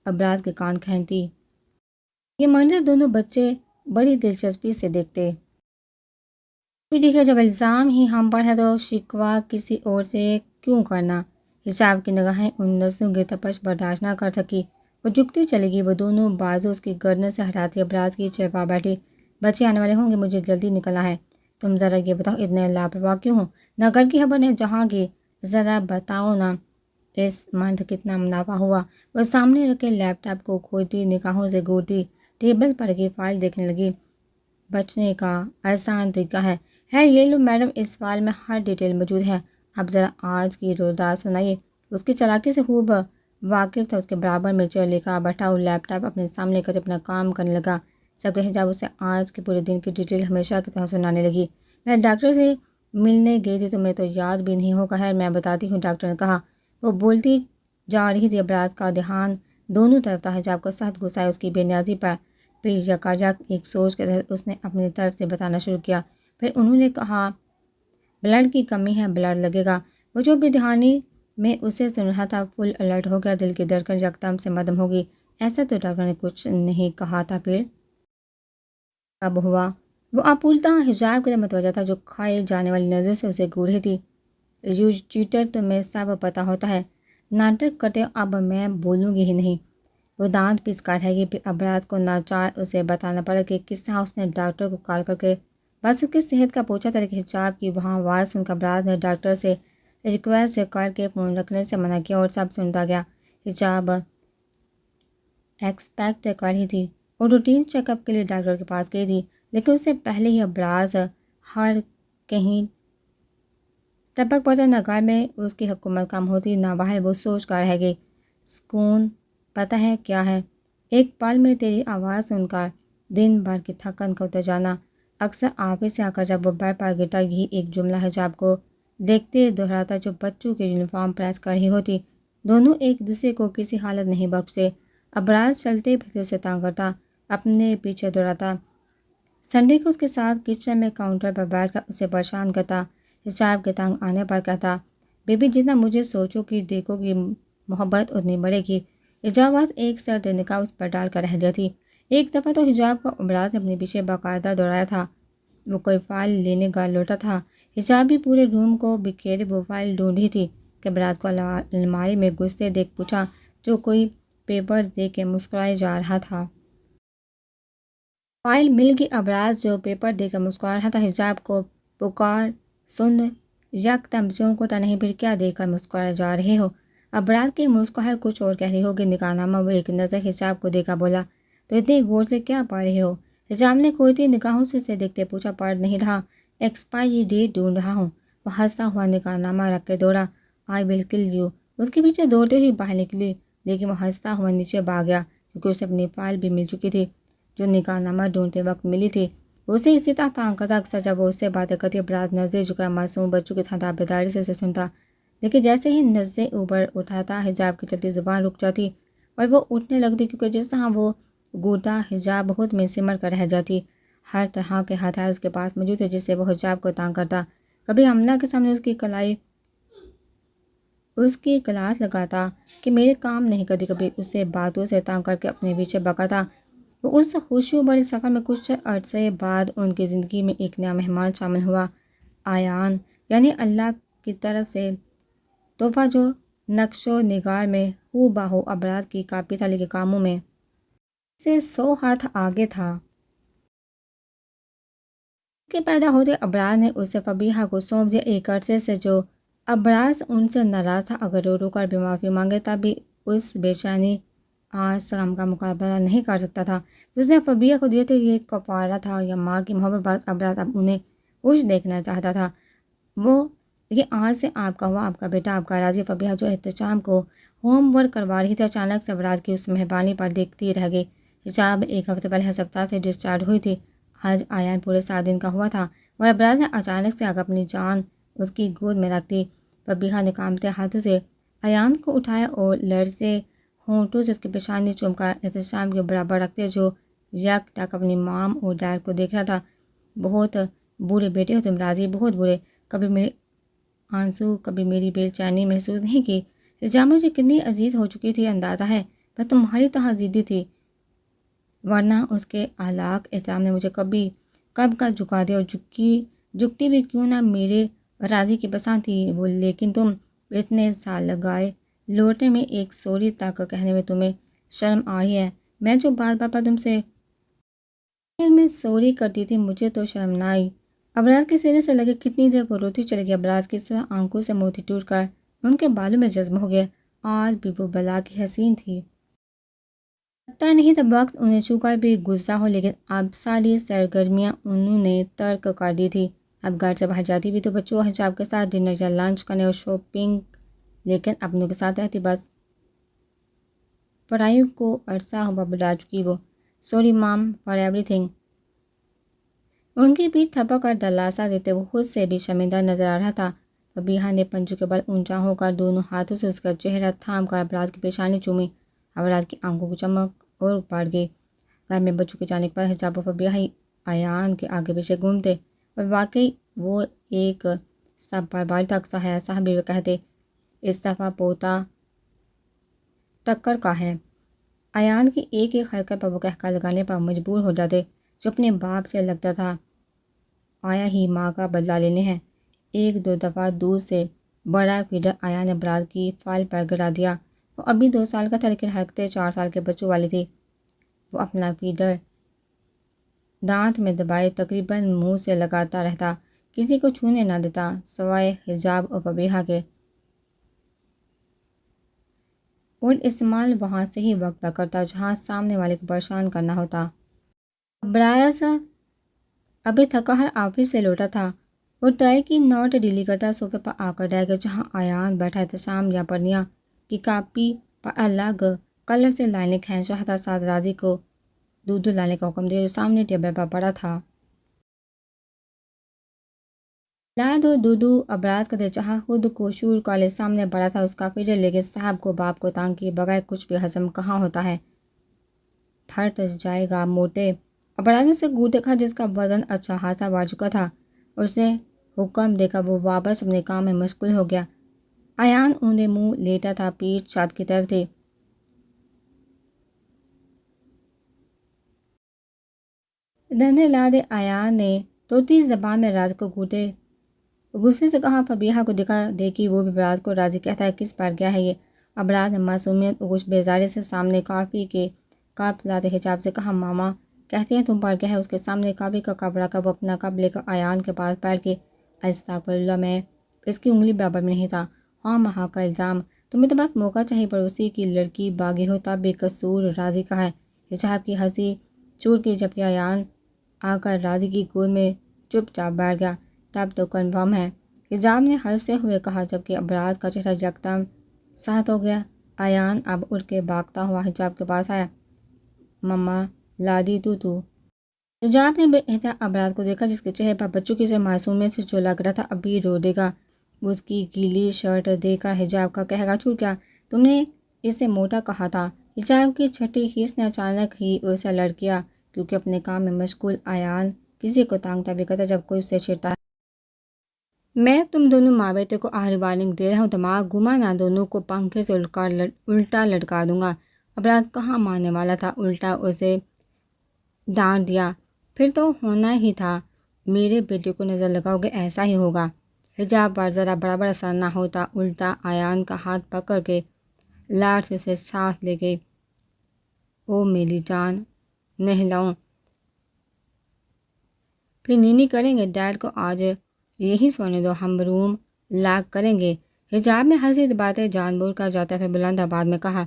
ابرار کے کان کھینتی۔ یہ منظر دونوں بچے بڑی دلچسپی سے دیکھتے۔ بھی دیکھا جب الزام ہی ہم پر ہے تو شکوہ کسی اور سے کیوں کرنا؟ حجاب کی نگاہیں ان نظروں کی تپش برداشت نہ کر سکی، وہ جھکتی چلی گئی، وہ دونوں بازو اس کی گردن سے ہٹاتی ابرار کی چرپا بیٹھی۔ بچے آنے والے ہوں گے، مجھے جلدی نکلنا ہے، تم ذرا یہ بتاؤ اتنے لاپرواہ کیوں ہو؟ نہ گھر کی خبر نہ جہاں کی، ذرا بتاؤ نا اس مرد کتنا منافع ہوا؟ وہ سامنے رکھے لیپ ٹاپ کو کھوجتی نگاہوں سے گھورتی ٹیبل پر کی فائل دیکھنے لگی۔ بچنے کا آسان طریقہ ہے، یہ لو میڈم، اس فائل میں ہر ڈیٹیل موجود ہے، اب ذرا آج کی روزگار سنائیے۔ اس کی چالاکی سے خوب واقف تھا، اس کے برابر میں چیئر لکھا بیٹھا اور لیپ ٹاپ اپنے سامنے کر اپنا کام کرنے لگا۔ سب کے حجاب اسے آج کے پورے دن کی ڈیٹیل ہمیشہ کی طرح سنانے لگی۔ میں ڈاکٹر سے ملنے گئی تھی، تمہیں تو یاد بھی نہیں ہوگا، میں بتاتی ہوں، ڈاکٹر نے کہا۔ وہ بولتی جا رہی تھی، ابرار کا دھیان دونوں طرف تھا۔ حجاب کو سخت غصہ ہے اس کی بے نیازی پر، پھر یکایک ایک سوچ کے تحت اس نے اپنی طرف سے بتانا شروع کیا۔ پھر انہوں نے کہا، بلڈ کی کمی ہے، بلڈ لگے گا۔ وہ جو بے دہانی میں اسے سن رہا تھا فل الرٹ ہو گیا، دل کی دھڑکن یکدم سے مدھم ہو گئی۔ ایسا تو ڈاکٹر نے کچھ نہیں کہا تھا، پھر کب ہوا؟ وہ آپولتا حجاب کی طرف متوجہ تھا، جو کھائے جانے والی نظر سے اسے گھور رہی تھی۔ یو چیٹر، تمہیں سب پتہ ہوتا ہے، ناٹک کرتے ہو، اب میں بولوں گی ہی نہیں۔ وہ دانت پیس کر رہ گئی، پھر ابرار کو ناچار اسے بتانا پڑا کہ کس طرح اس نے ڈاکٹر کو کال کر کے بس اس کی صحت کا پوچھا تھا، لیکن حجاب کی وہاں آواز سن کر ابرار نے ڈاکٹر سے ریکویسٹ کر کے فون رکھنے سے منع کیا اور سب سنتا گیا۔ حجاب ایکسپیکٹ کر رہی تھی اور روٹین چیک اپ کے لیے ڈاکٹر کے پاس گئی تھی، لیکن اس سے پہلے ہی ابراز ہر کہیں ٹپک پڑتا، نہ گھر میں اس کی حکومت کم ہوتی، نہ باہر۔ وہ سوچ کر رہ گئی، سکون پتہ ہے کیا ہے؟ ایک پل میں تیری آواز سن کر دن بھر کی تھکن کا اتر جانا۔ اکثر آفس سے آ کر جب وہ بیڈ پر گرتا، یہی ایک جملہ حجاب کو دیکھتے دہراتا، جو بچوں کے یونیفارم پریس کر رہی ہوتی۔ دونوں ایک دوسرے کو کسی حالت نہیں بخشتے۔ ابراز چلتے پھرتے اسے تنگ کرتا، اپنے پیچھے دوڑاتا، سنڈے کو اس کے ساتھ کچن میں کاؤنٹر پر بیٹھ کر اسے پریشان کرتا۔ حجاب کے تنگ آنے پر کہتا، بیبی جتنا مجھے سوچو گی دیکھو گی محبت اتنی بڑھے گی۔ حجاب آواز ایک سرد نگاہ اس پر ڈال کر رہ جاتی۔ ایک دفعہ تو حجاب کو ابراز نے اپنے پیچھے باقاعدہ دوڑایا تھا، وہ کوئی فائل لینے گھر لوٹا تھا۔ حجاب بھی پورے روم کو بکھیرے وہ فائل ڈھونڈ رہی تھی کہ ابراز کو الماری میں گھستے دیکھ پوچھا، جو کوئی پیپرز دیکھ کے مسکرائے جا رہا تھا۔ فائل مل گئی، ابراز جو پیپر دے کر مسکرا رہا تھا۔ حجاب کو پکار سن یکدم چونکا، نہیں پھر کیا دیکھ کر مسکرائے جا رہے ہو؟ ابراز کی مسکراہٹ کچھ اور کہہ رہی ہوگی، نکاح نامہ وہ ایک نظر حجاب کو دیکھا، بولا، تو اتنی غور سے کیا پڑھ رہے ہو؟ حجاب نے کھوتی نگاہوں سے اسے دیکھتے پوچھا، پڑھ نہیں رہا، ایکسپائری ڈیٹ ڈھونڈ رہا ہوں۔ وہ ہنستا ہوا نکاح نامہ رکھ کے دوڑا۔ آئی ول کل یو اس کے پیچھے دوڑتے ہوئے باہر نکلی، لیکن وہ ہنستا ہوا نیچے بھاگ گیا کیونکہ اسے اپنی فائل بھی مل چکی تھی جو نکاح نامہ ڈھونڈتے وقت ملی تھی۔ اسے اسی طرح تانگ کرتا اکثر جب وہ اس سے باتیں کرتی، ابراز نظریں جھکائے معصوم بچوں کی طرح تابعداری سے اسے سنتا، لیکن جیسے ہی نظریں اوپر اٹھاتا حجاب کی چلتی زبان رک جاتی اور وہ اٹھنے لگتی، کیونکہ جس طرح وہ گھوٹا حجاب خود میں سمر کر رہ جاتی۔ ہر طرح کے ہتھیار اس کے پاس موجود تھے جس سے وہ حجاب کو تانگ کرتا۔ کبھی حملہ کے سامنے اس کی کلاس لگاتا کہ میرے کام نہیں کرتی، کبھی اسے باتوں سے تانگ کر کے اپنے پیچھے بکاتا۔ وہ اس خوشیوں بڑے سفر میں کچھ عرصے بعد ان کی زندگی میں ایک نیا مہمان شامل ہوا، آیان، یعنی اللہ کی طرف سے تحفہ جو نقش و نگار میں ہو بہو ابراز کی کاپی تھا، لیکن کاموں میں سے 100 ہاتھ آگے تھا۔ اس کے پیدا ہوتے ابراز نے اسے فبیہہ کو سونپ دیا۔ ایک عرصے سے جو ابراز ان سے ناراض تھا، اگر رو رو کر بھی معافی مانگے تب بھی اس بے چینی غم کا مقابلہ نہیں کر سکتا تھا جس نے فبیہہ کو دیے تھے۔ یہ کفارہ تھا یا ماں کی محبت؟ بس ابراز اب انہیں خوش دیکھنا چاہتا تھا۔ وہ یہ آج سے آپ کا ہوا، آپ کا بیٹا آپ کا راضی۔ فبیہہ جو احتشام کو ہوم ورک کروا رہی تھی، اچانک سے ابراز کی اس مہربانی پر دیکھتی رہ گئی۔ حجاب ایک ہفتے پہلے ہسپتال سے ڈسچارج ہوئی تھی، آج آیان پورے 7 دن کا ہوا تھا، اور ابراز نے اچانک سے آ کر اپنی جان اس کی گود میں رکھ لی۔ فبیہہ نے کانپتے ہاتھوں سے آیان کو اٹھایا اور لرزے ہونٹوں سے اس کی پیشانی چومکا احتشام کے برابر رکھتے جو یک ٹک اپنی مام اور ڈیڈ کو دیکھ رہا تھا۔ بہت برے بیٹے ہو تم راضی، بہت برے۔ کبھی میرے آنسو، کبھی میری بے چینی محسوس نہیں کی؟ حجاب مجھے کتنی عزیز ہو چکی تھی اندازہ ہے، بس تمہاری طرح ضدی تھی، ورنہ اس کے اخلاق احترام نے مجھے کب کا جھکا دیا، اور جھکتی بھی کیوں نہ میرے راضی کی پسند تھی وہ۔ لیکن تم اتنے سال لگائے لوٹنے میں، ایک سوری تک کہنے میں تمہیں شرم آ رہی ہے؟ میں جو بار بار تم سے میں سوری کرتی تھی مجھے تو شرم نہ آئی؟ ابراز کے سینے سے لگے کتنی دیر وہ روتی چلی گئی۔ ابراز کی طرح آنکھوں سے موتی ٹوٹ کر ان کے بالوں میں جذب ہو گیا۔ آج بھی وہ بلا کی حسین تھی، لگتا نہیں تھا وقت انہیں چھو کر بھی گزرا ہو، لیکن اب ساری سرگرمیاں انہوں نے ترک کر دی تھی۔ اب گھر سے باہر جاتی بھی تو بچوں اور حجاب کے ساتھ ڈنر یا لنچ کرنے اور شاپنگ، لیکن اپنوں کے ساتھ رہتی بس پرائیوں کو عرصہ ہوا بلا چکی وہ۔ سوری مام فار ایوری تھنگ۔ ان کی پیٹھ تھپک کر دلاسا دیتے وہ خود سے بھی شرمندہ نظر آ رہا تھا۔ فبیہہ نے پنجوں کے بل اونچا ہو کر دونوں ہاتھوں سے اس کا چہرہ تھام کر ابراز کی پیشانی چومی۔ ابراز کی آنکھوں کی چمک اور بڑھ گئی۔ گھر میں بچوں کے جانے کے بعد حجاب و فبیہہ آیان کے آگے پیچھے گھومتے، اور واقعی وہ ایک سب پر باری تک سا ہے۔ ایسا بھی وہ کہتے، اس دفعہ پوتا ٹکر کا ہے۔ آیان کی ایک ایک حرکت پر وہ کہکا لگانے پر مجبور ہو جاتے جو اپنے باپ سے لگتا تھا آیا ہی ماں کا بدلہ لینے ہیں۔ ایک دو دفعہ دور سے بڑا فیڈر آیان نے ابراز کی فائل پر گرا دیا۔ وہ ابھی 2 سال کا تھا، لیکن حرکتیں 4 سال کے بچوں والی تھی۔ وہ اپنا فیڈر دانت میں دبائے تقریباً منہ سے لگاتا رہتا، کسی کو چھونے نہ دیتا سوائے حجاب اور فبیہہ کے، اور استعمال وہاں سے ہی وقت پر کرتا جہاں سامنے والے کو پریشان کرنا ہوتا۔ ابراز ابھی تھکا ہر آفس سے لوٹا تھا اور ٹائی کی نوٹ ڈیلی کرتا صوفے پر آ کر ڈر گیا جہاں آیان بیٹھا احتشام یا پرنیا کی کاپی پر الگ کلر سے لائنیں کھینچ رہا تھا۔ ساتھ راضی کو دودھ لانے کا حکم دیا جو سامنے ٹیبل پر پڑا تھا۔ لائے دو دودھ۔ ابراز کا دل چاہا خود کو شور کالے سامنے پڑا تھا اس کا فیڈر، لیکن صاحب کو باپ کو تانگ کیے بغیر کچھ بھی ہضم کہاں ہوتا ہے، پھٹ جائے گا موٹے۔ ابراز نے اسے گھور دیکھا جس کا وزن اچھا خاصا بڑھ چکا تھا، اور اسے حکم دے کر وہ واپس اپنے کام میں مشغول ہو گیا۔ آیان اوندے منہ لیٹا تھا، پیٹھ چھت کی طرف تھی۔ دھندے لا دے، آیان نے طوطی زبان میں راز کو گھورتے غصے سے کہا۔ فبیہہ کو دکھا دے کہ وہ بھی ابراز کو راضی کہتا ہے، کس پر گیا ہے یہ؟ ابراز نے معصومیت اور کچھ بیزاری سے سامنے کافی کے کپ لاتے حجاب سے کہا، ماما کہتی ہیں تم پر گیا ہے۔ اس کے سامنے کافی کا کپ رکھا، وہ اپنا کپ لے کر آیان کے پاس بیٹھ کے، استغفر اللہ، میں اس کی انگلی برابر میں نہیں تھا، خواہ مخواہ کا الزام، تمہیں تو بس موقع چاہیے، پڑوسی کی لڑکی باغی ہو تب بھی قصور راضی کا ہے۔ حجاب کی ہنسی چوٹ کی جبکہ آیان آ کر راضی کی گود میں چپ چاپ بیٹھ گیا۔ تب تو کنفرم ہے، حجاب نے ہنستے ہوئے کہا، جبکہ ابراز کا چہرہ یکدم سخت ہو گیا۔ ایان اب اٹھ کے بھاگتا ہوا حجاب کے پاس آیا۔ مما لادی تو حجاب نے بے احتیاط ابراز کو دیکھا، جس کے چہرے پر بچوں کی سے معصومیت سے جو لگ رہا تھا ابھی رو دے گا۔ اس کی گیلی شرٹ دیکھ کر حجاب کا کہرا چھوٹ گیا۔ تم نے اسے موٹا کہا تھا۔ حجاب کی چھٹی حس نے اچانک ہی اسے الرٹ کیا، کیونکہ اپنے کام میں مشغول ایان کسی کو تانگتا بھی کرتا جب کوئی اسے چھیڑتا ہے۔ میں تم دونوں ماں بیٹے کو آخری وارننگ دے رہا ہوں، دماغ گھما نہ، دونوں کو پنکھے سے الٹا لٹکا دوں گا۔ ابراز کہاں ماننے والا تھا، الٹا اسے ڈانٹ دیا۔ پھر تو ہونا ہی تھا، میرے بیٹے کو نظر لگاؤ گے ایسا ہی ہوگا۔ حجاب پر ذرا بڑا اثر نہ ہوتا، الٹا ایان کا ہاتھ پکڑ کے لاٹ سے اسے ساتھ لے گئی۔ او میری جان، نہلاؤں پھر نینی کریں گے، ڈیڈ کو آج یہی سونے دو، ہم روم لاک کریں گے۔ حجاب نے ہنسی باتیں جان بوجھ کر جاتے ہوئے بلند آواز میں کہا۔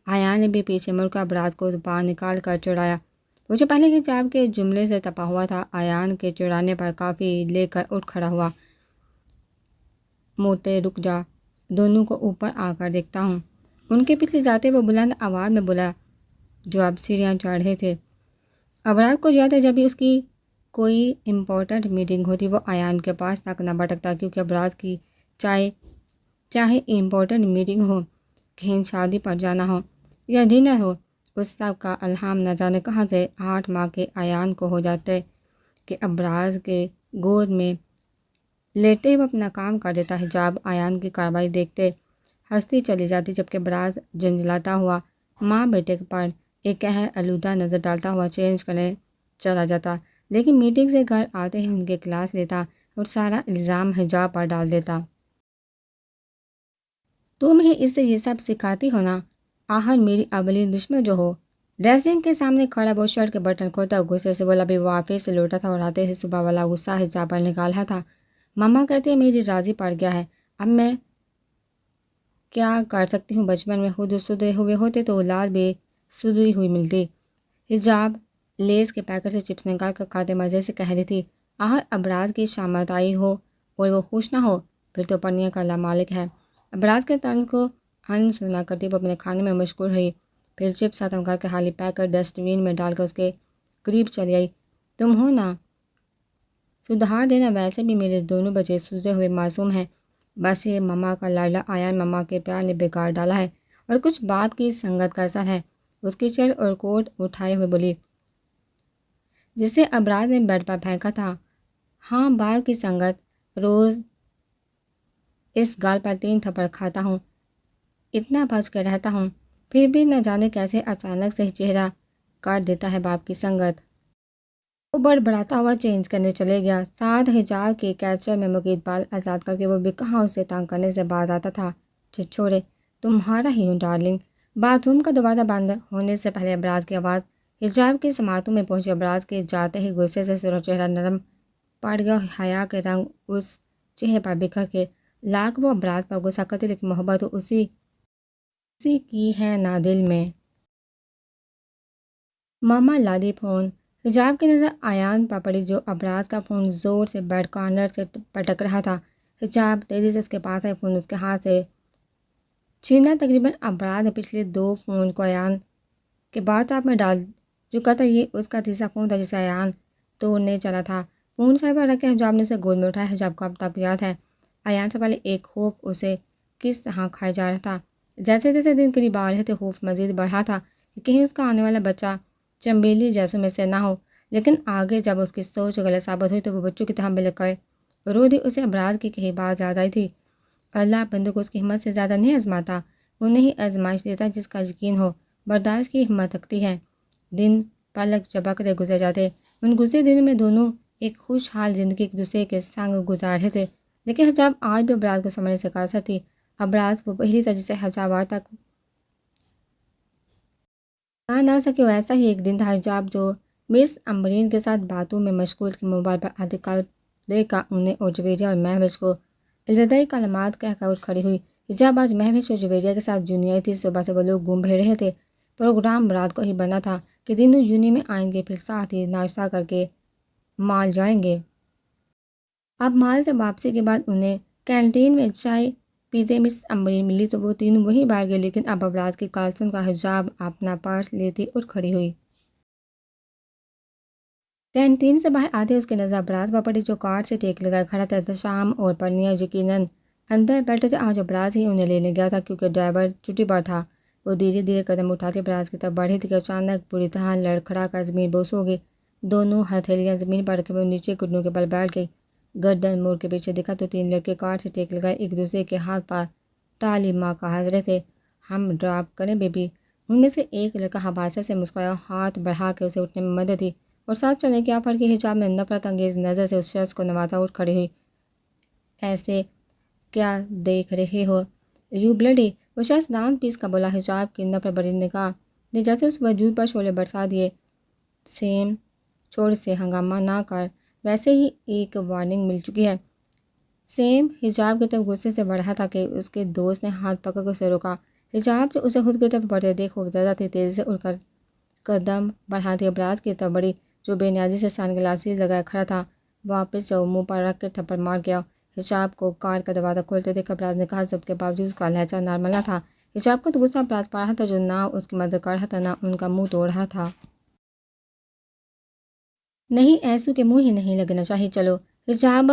ایان نے بھی پیچھے مڑ کر ابراز کو باہر نکال کر چڑھایا۔ وہ جو پہلے حجاب کے جملے سے تپا ہوا تھا، ایان کے چڑھانے پر کافی لے کر اٹھ کھڑا ہوا۔ موٹے رک جا، دونوں کو اوپر آ کر دیکھتا ہوں۔ ان کے پیچھے جاتے وہ بلند آواز میں بولا، جو اب سیڑھیاں چڑھ رہے تھے۔ ابراز کو یاد ہے، جب بھی اس کی کوئی امپورٹنٹ میٹنگ ہوتی وہ ایان کے پاس تک نہ بھٹکتا، کیونکہ ابراز کی چاہے امپورٹنٹ میٹنگ ہو، کہیں شادی پر جانا ہو یا ڈنر ہو، اس سب کا الہام نہ جانے کہاں سے 8 ماہ کے ایان کو ہو جاتے کہ ابراز کے گود میں لیٹے وہ اپنا کام کر دیتا۔ حجاب ایان کی کارروائی دیکھتے ہنستی چلی جاتی، جبکہ ابراز جھنجھلاتا ہوا ماں بیٹے پر ایک قہر آلودہ نظر ڈالتا ہوا چینج کرنے چلا جاتا، لیکن میٹنگ سے گھر آتے ہی ان کے کلاس لیتا اور سارا الزام حجاب پر ڈال دیتا۔ تم ہی اسے یہ سب سکھاتی ہو نا، آخر میری اولین دشمن جو ہو۔ ڈریسنگ کے سامنے کھڑا وہ شرٹ کے بٹن کھولتا غصے سے بولا، بھی وہ آفس سے لوٹا تھا اور آتے ہی صبح والا غصہ حجاب پر نکالا تھا۔ ماما کہتی ہے میری راضی پڑ گیا ہے، اب میں کیا کر سکتی ہوں، بچپن میں خود سدھرے ہوئے ہوتے تو اولاد بھی سدھری ہوئی ملتی۔ حجاب لیز کے پیکٹ سے چپس نکال کر کھاتے مزے سے کہہ رہی تھی، آخر ابراز کی شامت آئی ہو اور وہ خوش نہ ہو، پھر تو پڑھنے کا مالک ہے۔ ابراز کے طنز کو انسنا کرتی وہ اپنے کھانے میں مشغول ہوئی، پھر چپس ختم کر کے خالی پیکٹ ڈسٹ بین میں ڈال کر اس کے قریب چلی آئی۔ تم ہو نا سدھار دینا، ویسے بھی میرے دونوں بچے سوزے ہوئے معصوم ہیں، بس یہ مما کا لاڈلا ایان مما کے پیار نے بگاڑ ڈالا ہے، اور کچھ بات کی سنگت کا اثر ہے۔ اس کی شرٹ اور کوٹ اٹھائے ہوئے بولی، جسے ابراز نے بیڈ پر پھینکا تھا۔ ہاں، باپ کی سنگت، روز اس گال پر 3 تھپڑ کھاتا ہوں، اتنا بچ کے رہتا ہوں، پھر بھی نہ جانے کیسے اچانک سے چہرہ کاٹ دیتا ہے باپ کی سنگت۔ وہ بڑبڑاتا ہوا چینج کرنے چلے گیا، ساتھ حجاب کے کیچر میں مقید بال آزاد کر کے وہ بھی کہاں اسے تانگ کرنے سے باز آتا تھا۔ چھوڑے، تمہارا ہی ہوں ڈارلنگ۔ باتھ روم کا دروازہ بند ہونے سے پہلے ابراز کی آواز حجاب کی سماعتوں میں پہنچی۔ ابراز کے جاتے ہی غصے سے سر و چہرہ نرم پڑ گیا، حیا کے رنگ اس چہرے پر بکھر کے لاکھ وہ ابراز پر غصہ کرتی، لیکن محبت اسی کی ہے نا دل میں۔ ماما لادی فون۔ حجاب کی نظر ایان پر پڑی، جو ابراز کا فون زور سے بیڈ کارنر سے پٹک رہا تھا۔ حجاب تیزی سے اس کے پاس آئے، فون اس کے ہاتھ سے چھینا۔ تقریباً ابراز نے پچھلے 2 فون کو ایان کے باتھ ٹب میں ڈال چکا تھا، یہ اس کا تیسرا فون تھا جسے ایان توڑنے چلا تھا۔ فون سر پر رکھ کے حجاب نے اسے گود میں اٹھایا۔ حجاب کو اب تک یاد ہے ایان سے پہلے ایک خوف اسے کس طرح کھائے جا رہا تھا۔ جیسے جیسے دن قریب آ رہے تھے، خوف مزید بڑھا تھا کہ کہیں اس کا آنے والا بچہ چمبیلی جیسوں میں سے نہ ہو، لیکن آگے جب اس کی سوچ غلط ثابت ہوئی تو وہ بچوں کی طرح بلک کر رو دی۔ اسے ابراز کی کہی بات یاد آئی تھی، اللہ بندوں کو اس کی ہمت سے زیادہ نہیں آزماتا، انہیں ہی آزمائش دیتا جس کا یقین ہو، برداشت کی ہمت رکھتی ہے۔ دن پلک جھپکتے گزر جاتے۔ ان گزرے دنوں میں دونوں ایک خوشحال زندگی ایک دوسرے کے سنگ گزار رہے تھے، لیکن حجاب آج بھی ابراز کو سمجھنے سے قاصر تھی۔ ابراز وہ وہی تھا جسے حجاب آج تک نہ سکے، ویسا ہی ایک دن تھا حجاب جو مس امبرین کے ساتھ باتوں میں مشغول تھی۔ موبائل پر آرٹیکل دے کر انہیں اور جویریہ اور مہوش کو الوداعی کلمات کہہ کر اٹھ کھڑی ہوئی۔ حجاب آج مہوش اور جویریہ کے ساتھ یونی آئی تھی۔ صبح سے وہ لوگ گھوم پھر رہے تھے، پروگرام رات کو ہی بنا تھا کہ دونوں یونی میں آئیں گے، پھر ساتھ ہی ناشتہ کر کے مال جائیں گے۔ اب مال سے واپسی کے بعد انہیں کینٹین میں چائے پیتے مس امبرین ملی تو وہ تینوں وہیں باہر گئے، لیکن اب ابراز کی کالسن کا حجاب اپنا پرس لیتی اور کھڑی ہوئی۔ کینٹین سے باہر آتے اس کی نظر ابراز پر پڑی جو کارڈ سے ٹیک لگائے کھڑا تھا۔ شام اور پرنیا یقیناً اندر بیٹھے تھے، آج ابراز ہی انہیں لینے گیا تھا کیونکہ ڈرائیور چھٹی پر تھا۔ وہ دھیرے دھیرے قدم اٹھاتے ابراز کی طرف بڑھی تھی کہ اچانک بری طرح لڑکھڑا کر زمین بوس ہو گئی۔ دونوں ہتھیلیاں زمین پر رکھے ہوئے نیچے گھٹنوں کے بل بیٹھ گئی۔ گردن موڑ کے پیچھے دیکھا تو تین لڑکے کارڈ سے ٹیک لگائے ایک دوسرے کے ہاتھ پر تعلیمات کا حاضر تھے۔ ہم ڈراپ کریں بیبی؟ ان میں سے ایک لڑکا حباسہ سے مسکرایا، ہاتھ بڑھا کے اسے اٹھنے میں مدد دی اور ساتھ چلنے کیا فرق ہے؟ حجاب میں نفرت انگیز نظر سے اس شخص کو نوازا اور کھڑی ہوئی۔ ایسے کیا دیکھ رہے ہو یو بلڈی؟ وہ شخص دانت پیس کا بولا۔ حجاب کی نفرت بڑی نگاہ نے جیسے اس وجود پر شعلے برسا دیے۔ سیم چھوڑ سے ہنگامہ نہ کر، ویسے ہی ایک وارننگ مل چکی ہے۔ سیم حجاب کی طرف غصے سے بڑھا تھا کہ اس کے دوست نے ہاتھ پکڑ کر اسے روکا۔ حجاب جو اسے خود کی طرف بڑھتے دیکھ خوفزدہ تھی، تیزی سے اٹھ کر قدم بڑھاتی ابراز کی طرف بڑھی جو بے نیازی سے سن گلاسز لگائے کھڑا تھا۔ واپس سے وہ منہ پر رکھ کے تھپڑ مار گیا۔ حجاب کو کار کا دروازہ کھولتے دیکھ ابراز نے کہا، ضبط کے باوجود اس کا لہجہ نارمل نہ تھا۔ حجاب کو تو غصہ ابراز پا رہا تھا جو نہ اس کی مدد کر رہا تھا نہ ان کا منہ توڑ رہا تھا۔ نہیں، ایسو کے منہ ہی نہیں لگنا چاہیے، چلو۔ حجاب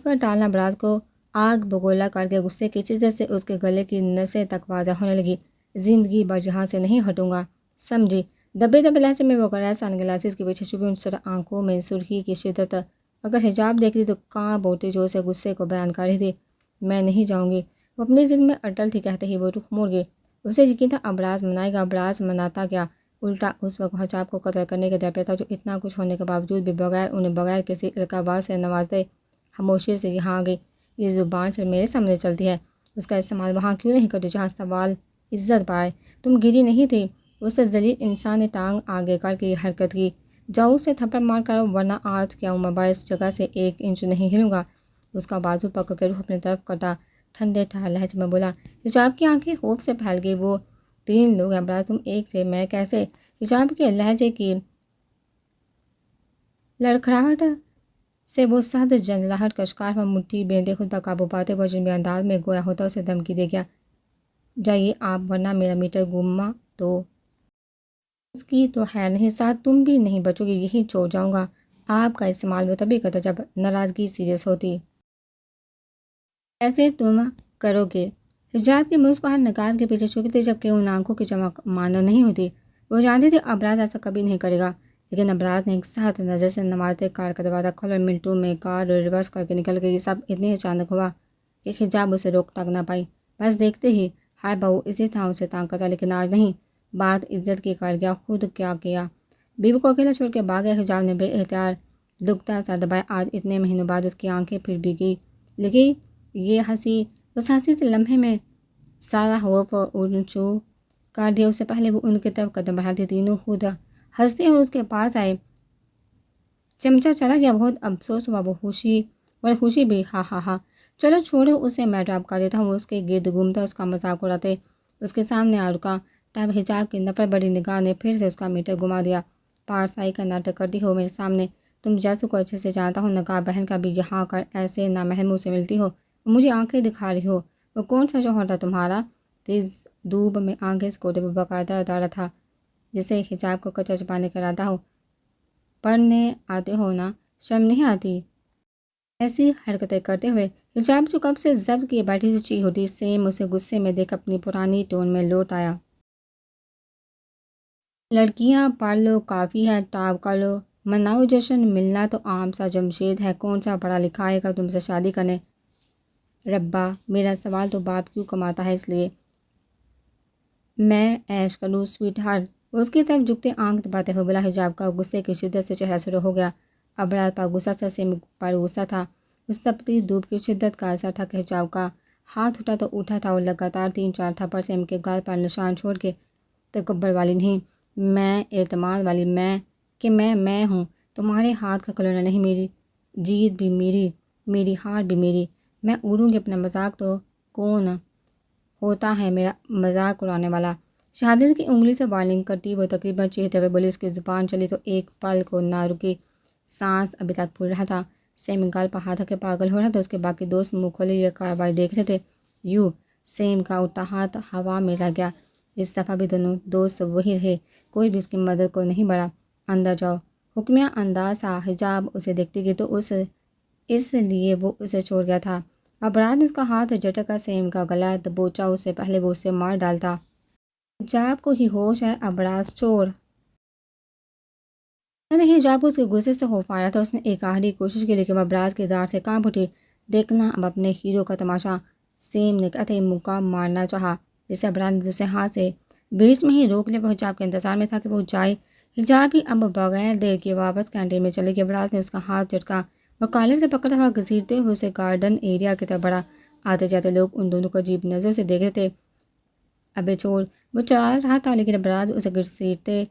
کا ٹالنا ابراز کو آگ بگولا کر کے غصے کی شدت سے اس کے گلے کی نسیں تک واضح ہونے لگی۔ زندگی بھر یہاں سے نہیں ہٹوں گا، سمجھی؟ دبے دبے لہجے میں وہ غیر سن گلاسز کے پیچھے چھپی ان آنکھوں میں سرخی کی شدت اگر حجاب دیکھتی تو کانپ اٹھتی جو اسے غصے کو بیان کر رہی تھی۔ میں نہیں جاؤں گی، وہ اپنی ضد میں اٹل تھی، کہتے ہی وہ رخ موڑ گئی۔ اسے یقین تھا ابراز منائے گا۔ ابراز مناتا کیا، الٹا اس وقت حجاب کو قتل کرنے کے در پہ تھا جو اتنا کچھ ہونے کے باوجود بھی انہیں بغیر کسی القابات سے نوازتے خاموشی سے یہاں آ گئی۔ یہ زبان سے میرے سامنے چلتی ہے، اس کا استعمال وہاں کیوں نہیں کرتی جہاں سوال عزت پر آئے؟ تم گری نہیں تھی؟ اس ذلیل انسان نے ٹانگ آگے کر کے یہ حرکت کی۔ جاؤ اسے تھپڑ مار کر ورنہ آج کیا عمر بھر اس جگہ سے ایک انچ نہیں ہلوں گا۔ اس کا بازو پکڑ کے رخ اپنی طرف کرتا ٹھنڈے ٹھار لہجے میں بولا۔ حجاب کی آنکھیں خوف سے پھیل گئی۔ وہ تین لوگ ہیں ابراز، تم ایک تھے، میں کیسے؟ حجاب کے لہجے کی لڑکھڑاہٹ سے وہ سخت جنجلاہٹ کا شکار پر مٹھی بیندے خود پر قابو پاتے وہ اجنبی انداز میں گویا ہوتا اسے دھمکی دے گیا، جائیے آپ ورنہ میرا میٹر گما تو اس کی تو خیر نہیں، ساتھ تم بھی نہیں بچو گے، یہی چھوڑ جاؤں گا۔ آپ کا استعمال وہ تبھی کرتا جب ناراضگی سیریس ہوتی۔ ایسے تم کرو گے؟ حجاب کی مسکراہٹ نقاب کے پیچھے چھپی تھی جبکہ ان آنکھوں کی چمک مانا نہیں ہوتی۔ وہ جانتی تھی ابراز ایسا کبھی نہیں کرے گا، لیکن ابراز نے ایک سخت نظر سے نوازتے کار کا دروازہ کھولا اور منٹوں میں کار ریورس کر کے نکل گئی۔ یہ سب اتنی اچانک ہوا کہ حجاب اسے روک ٹاک نہ پائی۔ بس دیکھتے ہی ہر بہو اسی طرح اسے تانگ کرتا، لیکن آج نہیں۔ بات عزت کی کر گیا، خود کیا کیا؟ بیوی کو اکیلا چھوڑ کے بھاگ گیا۔ حجاب نے بے اختیار دکھتا سر دبایا۔ آج اتنے مہینوں بعد اس کی آنکھیں پھر بھیگی لگی۔ یہ ہنسی، اس ہنسی سے لمحے میں سارا خوف اڑچو کر دیا۔ اس سے پہلے وہ ان کی طرف قدم بڑھاتی تینوں خود ہنستے اور اس کے پاس آئے۔ چمچہ چلا گیا، بہت افسوس ہوا، وہ خوشی بھی، ہاں ہاں ہاں، چلو چھوڑو اسے، میں ڈراپ کر دیتا ہوں۔ وہ اس کے گرد گھومتا اس کا مذاق اڑاتے اس کے سامنے آ رکا۔ تب حجاب کی نفرت بڑی نگاہ نے پھر سے اس کا میٹر گما دیا۔ پارسائی کا ناٹک کرتی ہو میرے سامنے؟ تم جیسو کو اچھے سے جانتا ہوں، نقاب پہن کر بھی یہاں کر ایسے نامحرموں سے ملتی ہو، مجھے آنکھیں دکھا رہی ہو۔ وہ کون سا جوہر تھا تمہارا؟ تیز دھوپ میں آنکھیں سکوٹے پر باقاعدہ ادارا تھا جسے حجاب کو کچا چھپانے کا ارادہ ہو۔ پڑھنے آتے ہو نا، شرم نہیں آتی ایسی حرکتیں کرتے ہوئے؟ حجاب جو کب سے ضبط کیے بیٹھی سے چیخ اٹھی۔ سیم اسے غصے میں دیکھ اپنی پرانی ٹون میں لوٹ آیا۔ لڑکیاں پڑھ لو، کافی ہے، ٹاپ کر لو، مناؤ جشن، ملنا تو عام سا جمشید ہے، کون سا پڑھا لکھا آئے گا تم سے شادی کرنے؟ ربا، میرا سوال تو باپ کیوں کماتا ہے اس لیے میں عیش کروں سویٹ ہارٹ۔ اس کی طرف جھکتے آنکھ دباتے ہوئے بولا۔ حجاب کا غصے کی شدت سے چہرہ سرخ ہو گیا۔ ابراز پر غصہ تھا، سیم پر غصہ تھا۔ اس تپتی دھوپ کی شدت کا اثر تھا کہ حجاب کا ہاتھ اٹھا تو اٹھا تھا اور لگاتار 3-4 تھپڑ سیم کے گال پر نشان چھوڑ کے، تکبر والی نہیں، میں اعتماد والی میں ہوں، تمہارے ہاتھ کا کھلونا نہیں، میری جیت بھی میری ہار بھی میری، میں اڑوں گی اپنا مذاق تو کون ہوتا ہے میرا مذاق اڑانے والا؟ شہادت کی انگلی سے وارننگ کرتی وہ تقریباً چیختے ہوئے بولی۔ اس کی زبان چلی تو ایک پل کو نہ رکی۔ سانس ابھی تک پھول رہا تھا۔ سیم گال پر ہاتھ کے پاگل ہو رہا تھا۔ اس کے باقی دوست منہ کھولے یہ کارروائی دیکھ رہے تھے۔ یوں سیم کا اٹھتا ہاتھ ہوا میں رہ گیا۔ اس دفعہ بھی دونوں دوست وہی رہے، کوئی بھی اس کی مدد کو نہیں بڑھا۔ اندر جاؤ، حکمیہ انداز تھا۔ حجاب اسے دیکھتی گئی تو اس لیے وہ اسے چھوڑ گیا تھا۔ ابرار نے اس کا ہاتھ جھٹکا سیم کا گلا دبوچا، اس سے پہلے وہ اسے مار ڈالتا۔ حجاب کو ہی ہوش ہے، ابرار چھوڑ۔ نہیں، حجاب اس کے غصے سے ہو پا رہا تھا۔ اس نے ایک آخری کوشش کی لیکن وہ ابرار کی داڑھ سے کانپ اٹھی۔ دیکھنا اب اپنے ہیرو کا تماشا۔ سیم نے قطعی موقع مارنا چاہا جسے ابرار نے دوسرے ہاتھ سے بیچ میں ہی روک لیا۔ وہ حجاب کے انتظار میں تھا کہ وہ جائے۔ حجاب بھی اب بغیر دیر کے واپس کینٹین میں چلے گی۔ ابرار نے اس کا ہاتھ جھٹکا اور کالر سے پکڑا ہوا گھسیٹتے ہوئے اسے گارڈن ایریا کی طرف بڑھا۔ آتے جاتے لوگ ان دونوں کو عجیب نظر سے دیکھ رہے تھے۔ ابے چھوڑ، وہ چلا رہا تھا لیکن ابرار اسے گھسیٹتے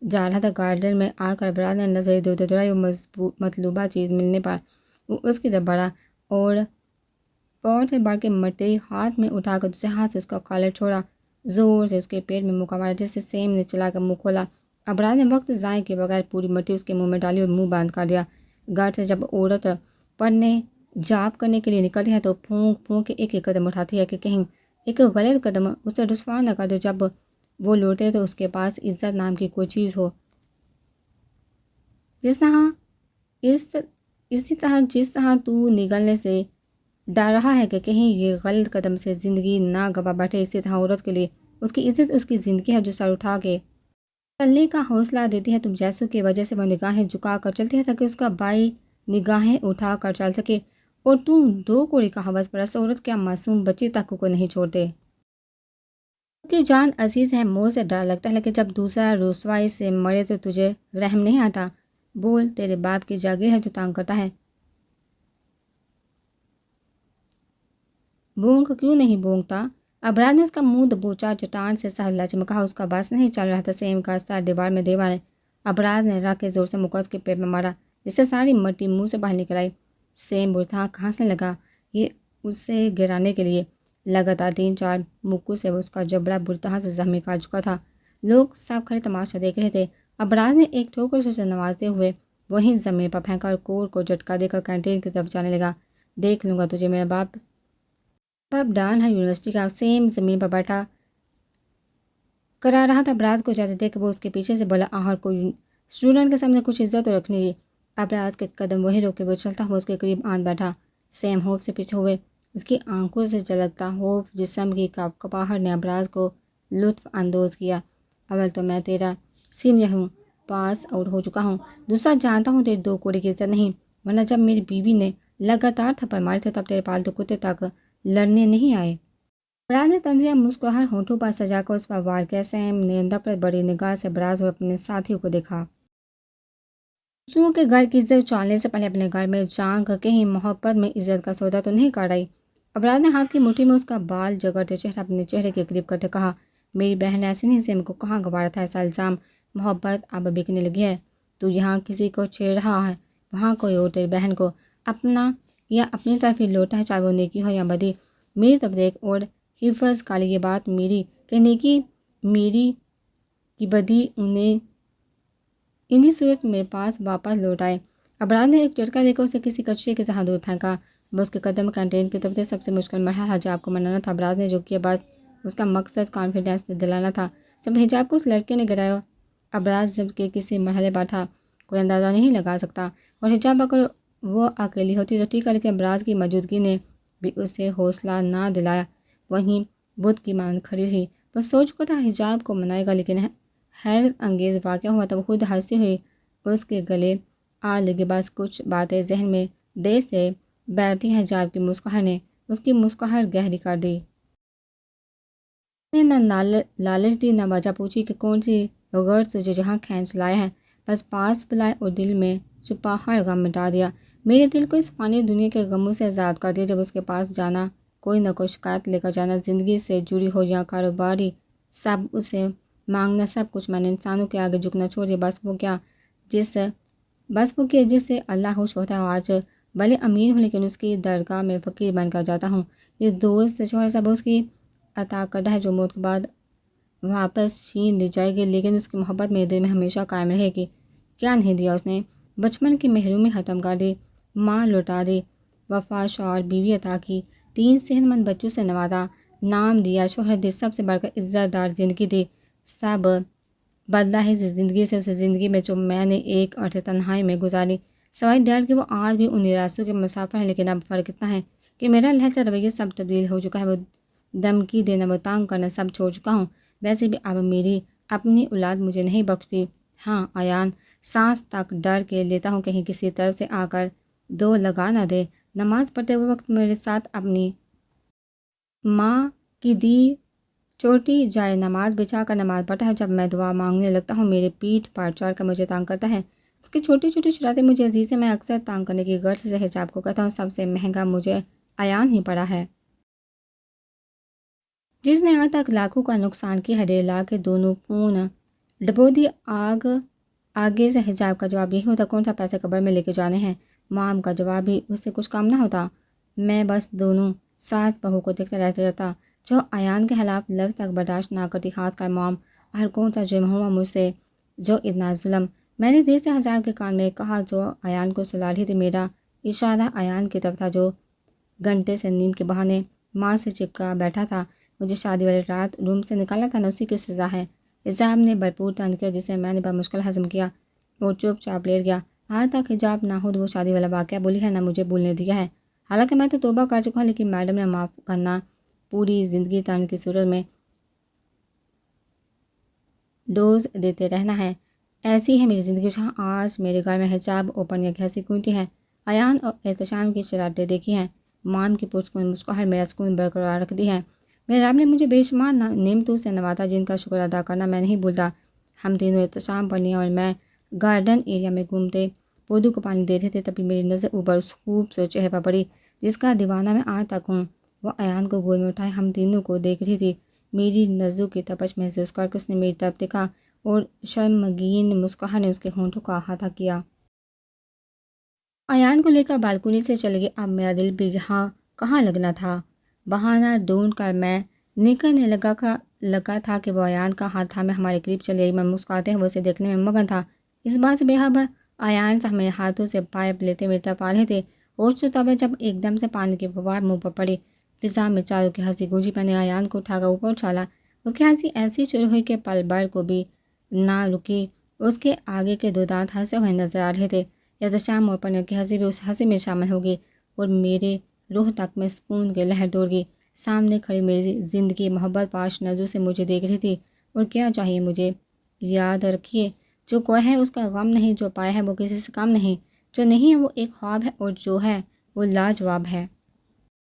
جا رہا تھا۔ گارڈن میں آ کر ابرار نے نظر ادھر ادھر دوڑائی اور مطلوبہ چیز ملنے پر وہ اس کی طرف بڑھا اور پور سے بڑھ کے مٹی ہاتھ میں اٹھا کر دوسرے ہاتھ سے اس کا کالر چھوڑا، زور سے اس کے پیٹ میں مکہ مارا، جس سے سیم نے چلا کر منہ کھولا۔ ابرار نے وقت ضائع کیے بغیر پوری مٹی اس کے منہ میں ڈالی اور منہ بند کر دیا۔ گھر سے جب عورت پڑھنے جاب کرنے کے لیے نکلتی ہے تو پھونک پھونک کے ایک ایک قدم اٹھاتی ہے کہ کہیں ایک غلط قدم اسے رسوا نہ کر دے۔ جب وہ لوٹے تو اس کے پاس عزت نام کی کوئی چیز ہو۔ جس طرح تو نگلنے سے ڈر رہا ہے کہ کہیں یہ غلط قدم سے زندگی نہ گوا بیٹھے، اسی طرح عورت کے لیے اس کی عزت اس کی زندگی ہے جو سر اٹھا کے چلنے کا حوصلہ دیتی ہے۔ تم جیسوں کی وجہ سے وہ نگاہیں جھکا کر چلتی ہے تاکہ اس کا بھائی نگاہیں اٹھا کر چل سکے، اور تم دو کوڑی کا حوث پرست عورت کیا معصوم بچی تک کو نہیں چھوڑتے کہ جان عزیز ہے، موت سے ڈر لگتا ہے، لیکن جب دوسرا رسوائی سے مرے تو تجھے رحم نہیں آتا۔ بول، تیرے باپ کی جاگیر ہے جو تانگ کرتا ہے۔ بونک کیوں نہیں بونکتا؟ ابرار نے اس کا منہ دبوچا، چٹان سے سہل لچمکا، اس کا بس نہیں چل رہا تھا۔ سیم کا سر دیوار میں دے مارے۔ ابرار نے رکھ کے زور سے مکہ اس کے پیٹ میں مارا، جس سے ساری مٹی منہ سے باہر نکل آئی۔ سیم برتھا کھانسنے لگا، یہ اسے گرانے کے لیے لگاتار 3-4 مکوں سے اس کا جبڑا برتھا سے زخمی کر چکا تھا۔ لوگ سب کھڑے تماشا دیکھ رہے تھے۔ ابرار نے ایک ٹھوکر سے اسے نوازتے ہوئے وہیں زمین پر پھینکا اور کور کو جھٹکا دے کر کینٹین کی طرف جانے لگا۔ دیکھ لوں گا تجھے، میرا باپ ڈان ہے یونیورسٹی کا۔ سیم زمین پر بیٹھا کرا رہا تھا۔ ابراز کو جاتے دیکھ وہ اس کے پیچھے سے بولا، آہر کو اسٹوڈنٹ کے سامنے کچھ عزت تو رکھنی ہے۔ ابراز کے قدم وہی روکے وہ چلتا ہوا اس کے قریب آن بیٹھا۔ سیم خوف سے پیچھے ہوئے، اس کی آنکھوں سے جھلکتا خوف جسم کی کپاہٹ نے ابراز کو لطف اندوز کیا۔ اول تو میں تیرا سینئر ہوں، پاس آؤٹ ہو چکا ہوں، دوسرا جانتا ہوں تیری 2 کوڑی کی عزت نہیں، ورنہ جب میری بیوی نے لگاتار تھپڑ مارے تھے تب تیرے پالتو کتے تک لڑنے نہیں آئے۔ ابراز نے طنزیہ مسکراہٹ ہونٹوں پر سجا کر اس پر وار کیا۔ سیم نے نفرت بڑی نگاہ سے ابراز اور اپنے ساتھیوں کو دیکھا۔ دوسروں کے گھر کی عزت اچھالنے سے پہلے اپنے گھر میں جھانک کہیں محبت میں عزت کا سودا تو نہیں کر رہی۔ ابراز نے ہاتھ کی مٹھی میں اس کا بال جگڑتے چہرہ اپنے چہرے کے قریب کرتے کہا، میری بہن ایسی نہیں، سیم کو کہاں گوارا تھا ایسا الزام۔ محبت اب بکنے لگی ہے، تو یہاں کسی کو چھیڑ رہا ہے، وہاں کوئی اور تیری بہن کو اپنا یا اپنی طرف ہی لوٹا ہے، چاہے وہ نیکی ہو یا بدی۔ میری طرف دیکھ اور حفظ کر یہ بات میری کہ نیکی میری کی بدی انہی صورت میں پاس واپس لوٹ آئے۔ ابراز نے ایک جھٹکا دے کر اسے کسی کچرے کی طرح دور پھینکا۔ وہ اس کے قدم کینٹین کی طرف تھے۔ سب سے مشکل مرحلہ حجاب کو منانا تھا۔ ابراز نے جو کیا بس اس کا مقصد کانفیڈنس دلانا تھا۔ جب حجاب کو اس لڑکے نے گرایا، ابراز جب کے کسی مرحلے پر تھا کوئی اندازہ نہیں لگا سکتا، اور حجاب اگر وہ اکیلی ہوتی تو ٹھیک ہے، لیکن ابراز کی موجودگی نے بھی اسے حوصلہ نہ دلایا۔ وہیں بدھ کی مانند کھڑی رہی۔ وہ سوچ چکا تھا حجاب کو منائے گا، لیکن حیرت انگیز واقعہ ہوا تب خود ہنستی ہوئی اس کے گلے آ لگی۔ بس کچھ باتیں ذہن میں دیر سے بیٹھتی ہیں۔ حجاب کی مسکراہٹ نے اس کی مسکراہٹ گہری کر دی۔ نے نہ لالچ دی نہ وجہ پوچھی کہ کون سی غرض تجھے جہاں کھینچ لائے ہیں، بس پاس بلائے اور دل میں چھپا ہر غم مٹا دیا۔ میرے دل کو اس فانی دنیا کے غموں سے آزاد کر دیا۔ جب اس کے پاس جانا، کوئی نہ کوئی شکایت لے کر جانا، زندگی سے جڑی ہو یا کاروباری، سب اسے مانگنا، سب کچھ میں نے انسانوں کے آگے جھکنا چھوڑ دیا۔ بس وہ کیا جس سے اللہ خوش ہوتا ہے۔ آج بھلے امیر ہوں لیکن اس کی درگاہ میں فقیر بن کر جاتا ہوں۔ یہ دوست شوہر سب اس کی عطا کردہ ہے جو موت کے بعد واپس چھین لی جائے گی، لیکن اس کی محبت میرے دل میں ہمیشہ قائم رہے گی۔ کیا نہیں دیا اس نے؟ بچپن کی محرومی ختم کر دی، ماں لوٹا دی، وفا شوہر بیوی عطا کی، 3 صحت مند بچوں سے نوازا، نام دیا، شہرت دی، سب سے بڑھ کر عزت دار زندگی دی۔ سب بدلا ہے اس زندگی سے، اس زندگی میں جو میں نے ایک عرصے تنہائی میں گزاری، سوائے ڈر کہ وہ آج بھی ان راستوں کے مسافر ہیں، لیکن اب فرق اتنا ہے کہ میرا لہجہ رویہ سب تبدیل ہو چکا ہے، وہ دھمکی دینا، وہ تانگ کرنا سب چھوڑ چکا ہوں۔ ویسے بھی اب میری اپنی اولاد مجھے نہیں بخشتی۔ ہاں ایان، سانس تک ڈر کے لیتا ہوں کہیں کسی طرف سے آ کر دو لگا نہ دے۔ نماز پڑھتے ہوئے وقت میرے ساتھ اپنی ماں کی دی چھوٹی جائے نماز بچھا کر نماز پڑھتا ہے۔ جب میں دعا مانگنے لگتا ہوں میرے پیٹھ پر چڑھ کر مجھے تانگ کرتا ہے۔ اس کی چھوٹی چھوٹی شرارتیں مجھے عزیز ہیں، میں اکثر تانگ کرنے کی غرض سے حجاب کو کہتا ہوں سب سے مہنگا مجھے ایان ہی پڑا ہے، جس نے آج تک لاکھوں کا نقصان کی ہے۔ 1.5 لاکھ کے دونوں فون ڈبو دی آگے سے حجاب کا جواب یہی ہوتا، کون سا پیسے قبر میں لے کے جانے ہیں؟ مام کا جواب بھی اس سے کچھ کم نہ ہوتا۔ میں بس دونوں ساس بہو کو دیکھتا رہتا جاتا، جو ایان کے خلاف لفظ تک برداشت نہ کرتی، خاص کر مام۔ ہر کون سا جرم ہوا مجھ سے جو اتنا ظلم؟ میں نے دیر سے حجاب کے کان میں کہا جو ایان کو سلا رہی تھی۔ میرا اشارہ ایان کی طرف تھا جو گھنٹے سے نیند کے بہانے ماں سے چپکا بیٹھا تھا۔ مجھے شادی والی رات روم سے نکالا تھا نا، اسی کی سزا ہے۔ حجاب نے بھرپور طنز کیا جسے میں نے بمشکل ہضم کیا اور چپ چاپ لیٹ گیا۔ آج تک حجاب نہ خود وہ شادی والا واقعہ بولی ہے نہ مجھے بھولنے دیا ہے، حالانکہ میں تو توبہ کر چکا ہوں، لیکن میڈم نے معاف کرنا پوری زندگی طنز کی صورت میں ڈوز دیتے رہنا ہے۔ ایسی ہے میری زندگی جہاں آج میرے گھر میں حجاب اوپن یا گھیسی گونجتی ہے۔ ایان اور احتشام کی شرارتیں دیکھی ہیں، مام کی پرسکون مسکراہٹ میرا سکون برقرار رکھتی ہے۔ میرے رب نے مجھے بے شمار نعمتوں سے نوازا جن کا شکر ادا کرنا میں نہیں بھولتا۔ ہم تینوں احتشام پڑھنے اور میں گارڈن ایریا میں گھومتے پودوں کو پانی دے رہے تھے، تبھی میری نظر اوپر اس خوبصورت چہرے پر پڑی جس کا دیوانہ میں آج تک ہوں۔ وہ ایان کو گود میں اٹھائے ہم تینوں کو دیکھ رہی تھی، میری نظروں کی تپش محسوس کر کے اس نے میری طرف دیکھا اور شرمگین مسکراہٹ نے اس کے ہونٹوں کا احاطہ کیا۔ ایان کو لے کر بالکونی سے چلے گئے۔ اب میرا دل بھی جہاں کہاں لگنا تھا، بہانہ ڈھونڈ کر میں نکلنے لگا تھا کہ وہ ایان کا ہاتھ تھامے ہمارے قریب چلے گئی۔ میں مسکراتے ہوئے اسے دیکھنے میں مگن تھا، اس بات سے بے خبر ایان سے میرے ہاتھوں سے پائپ لیتے میری طرف آ رہے تھے۔ ہوش تو تب ہے جب ایک دم سے پانی کی فوار منہ پر پڑی، فضا میں چاروں کی ہنسی گونجی۔ میں نے ایان کو اٹھا کر اوپر اچھالا، اس کی ہنسی ایسی شروع ہوئی کہ پل بھر کو بھی نہ رکی۔ اس کے آگے کے 2 دانت ہنسے ہوئے نظر آ رہے تھے۔ احتشام اور پنیر کی ہنسی بھی اس ہنسی میں شامل ہوگی اور میرے روح تک میں سکون کی لہر دوڑ گئی۔ سامنے کھڑی میری زندگی محبت پاش نظروں سے مجھے دیکھ رہی تھی، اور کیا چاہیے مجھے؟ یاد رکھیے، جو کوئی ہے اس کا غم نہیں، جو پایا ہے وہ کسی سے کم نہیں، جو نہیں ہے وہ ایک خواب ہے، اور جو ہے وہ لاجواب ہے۔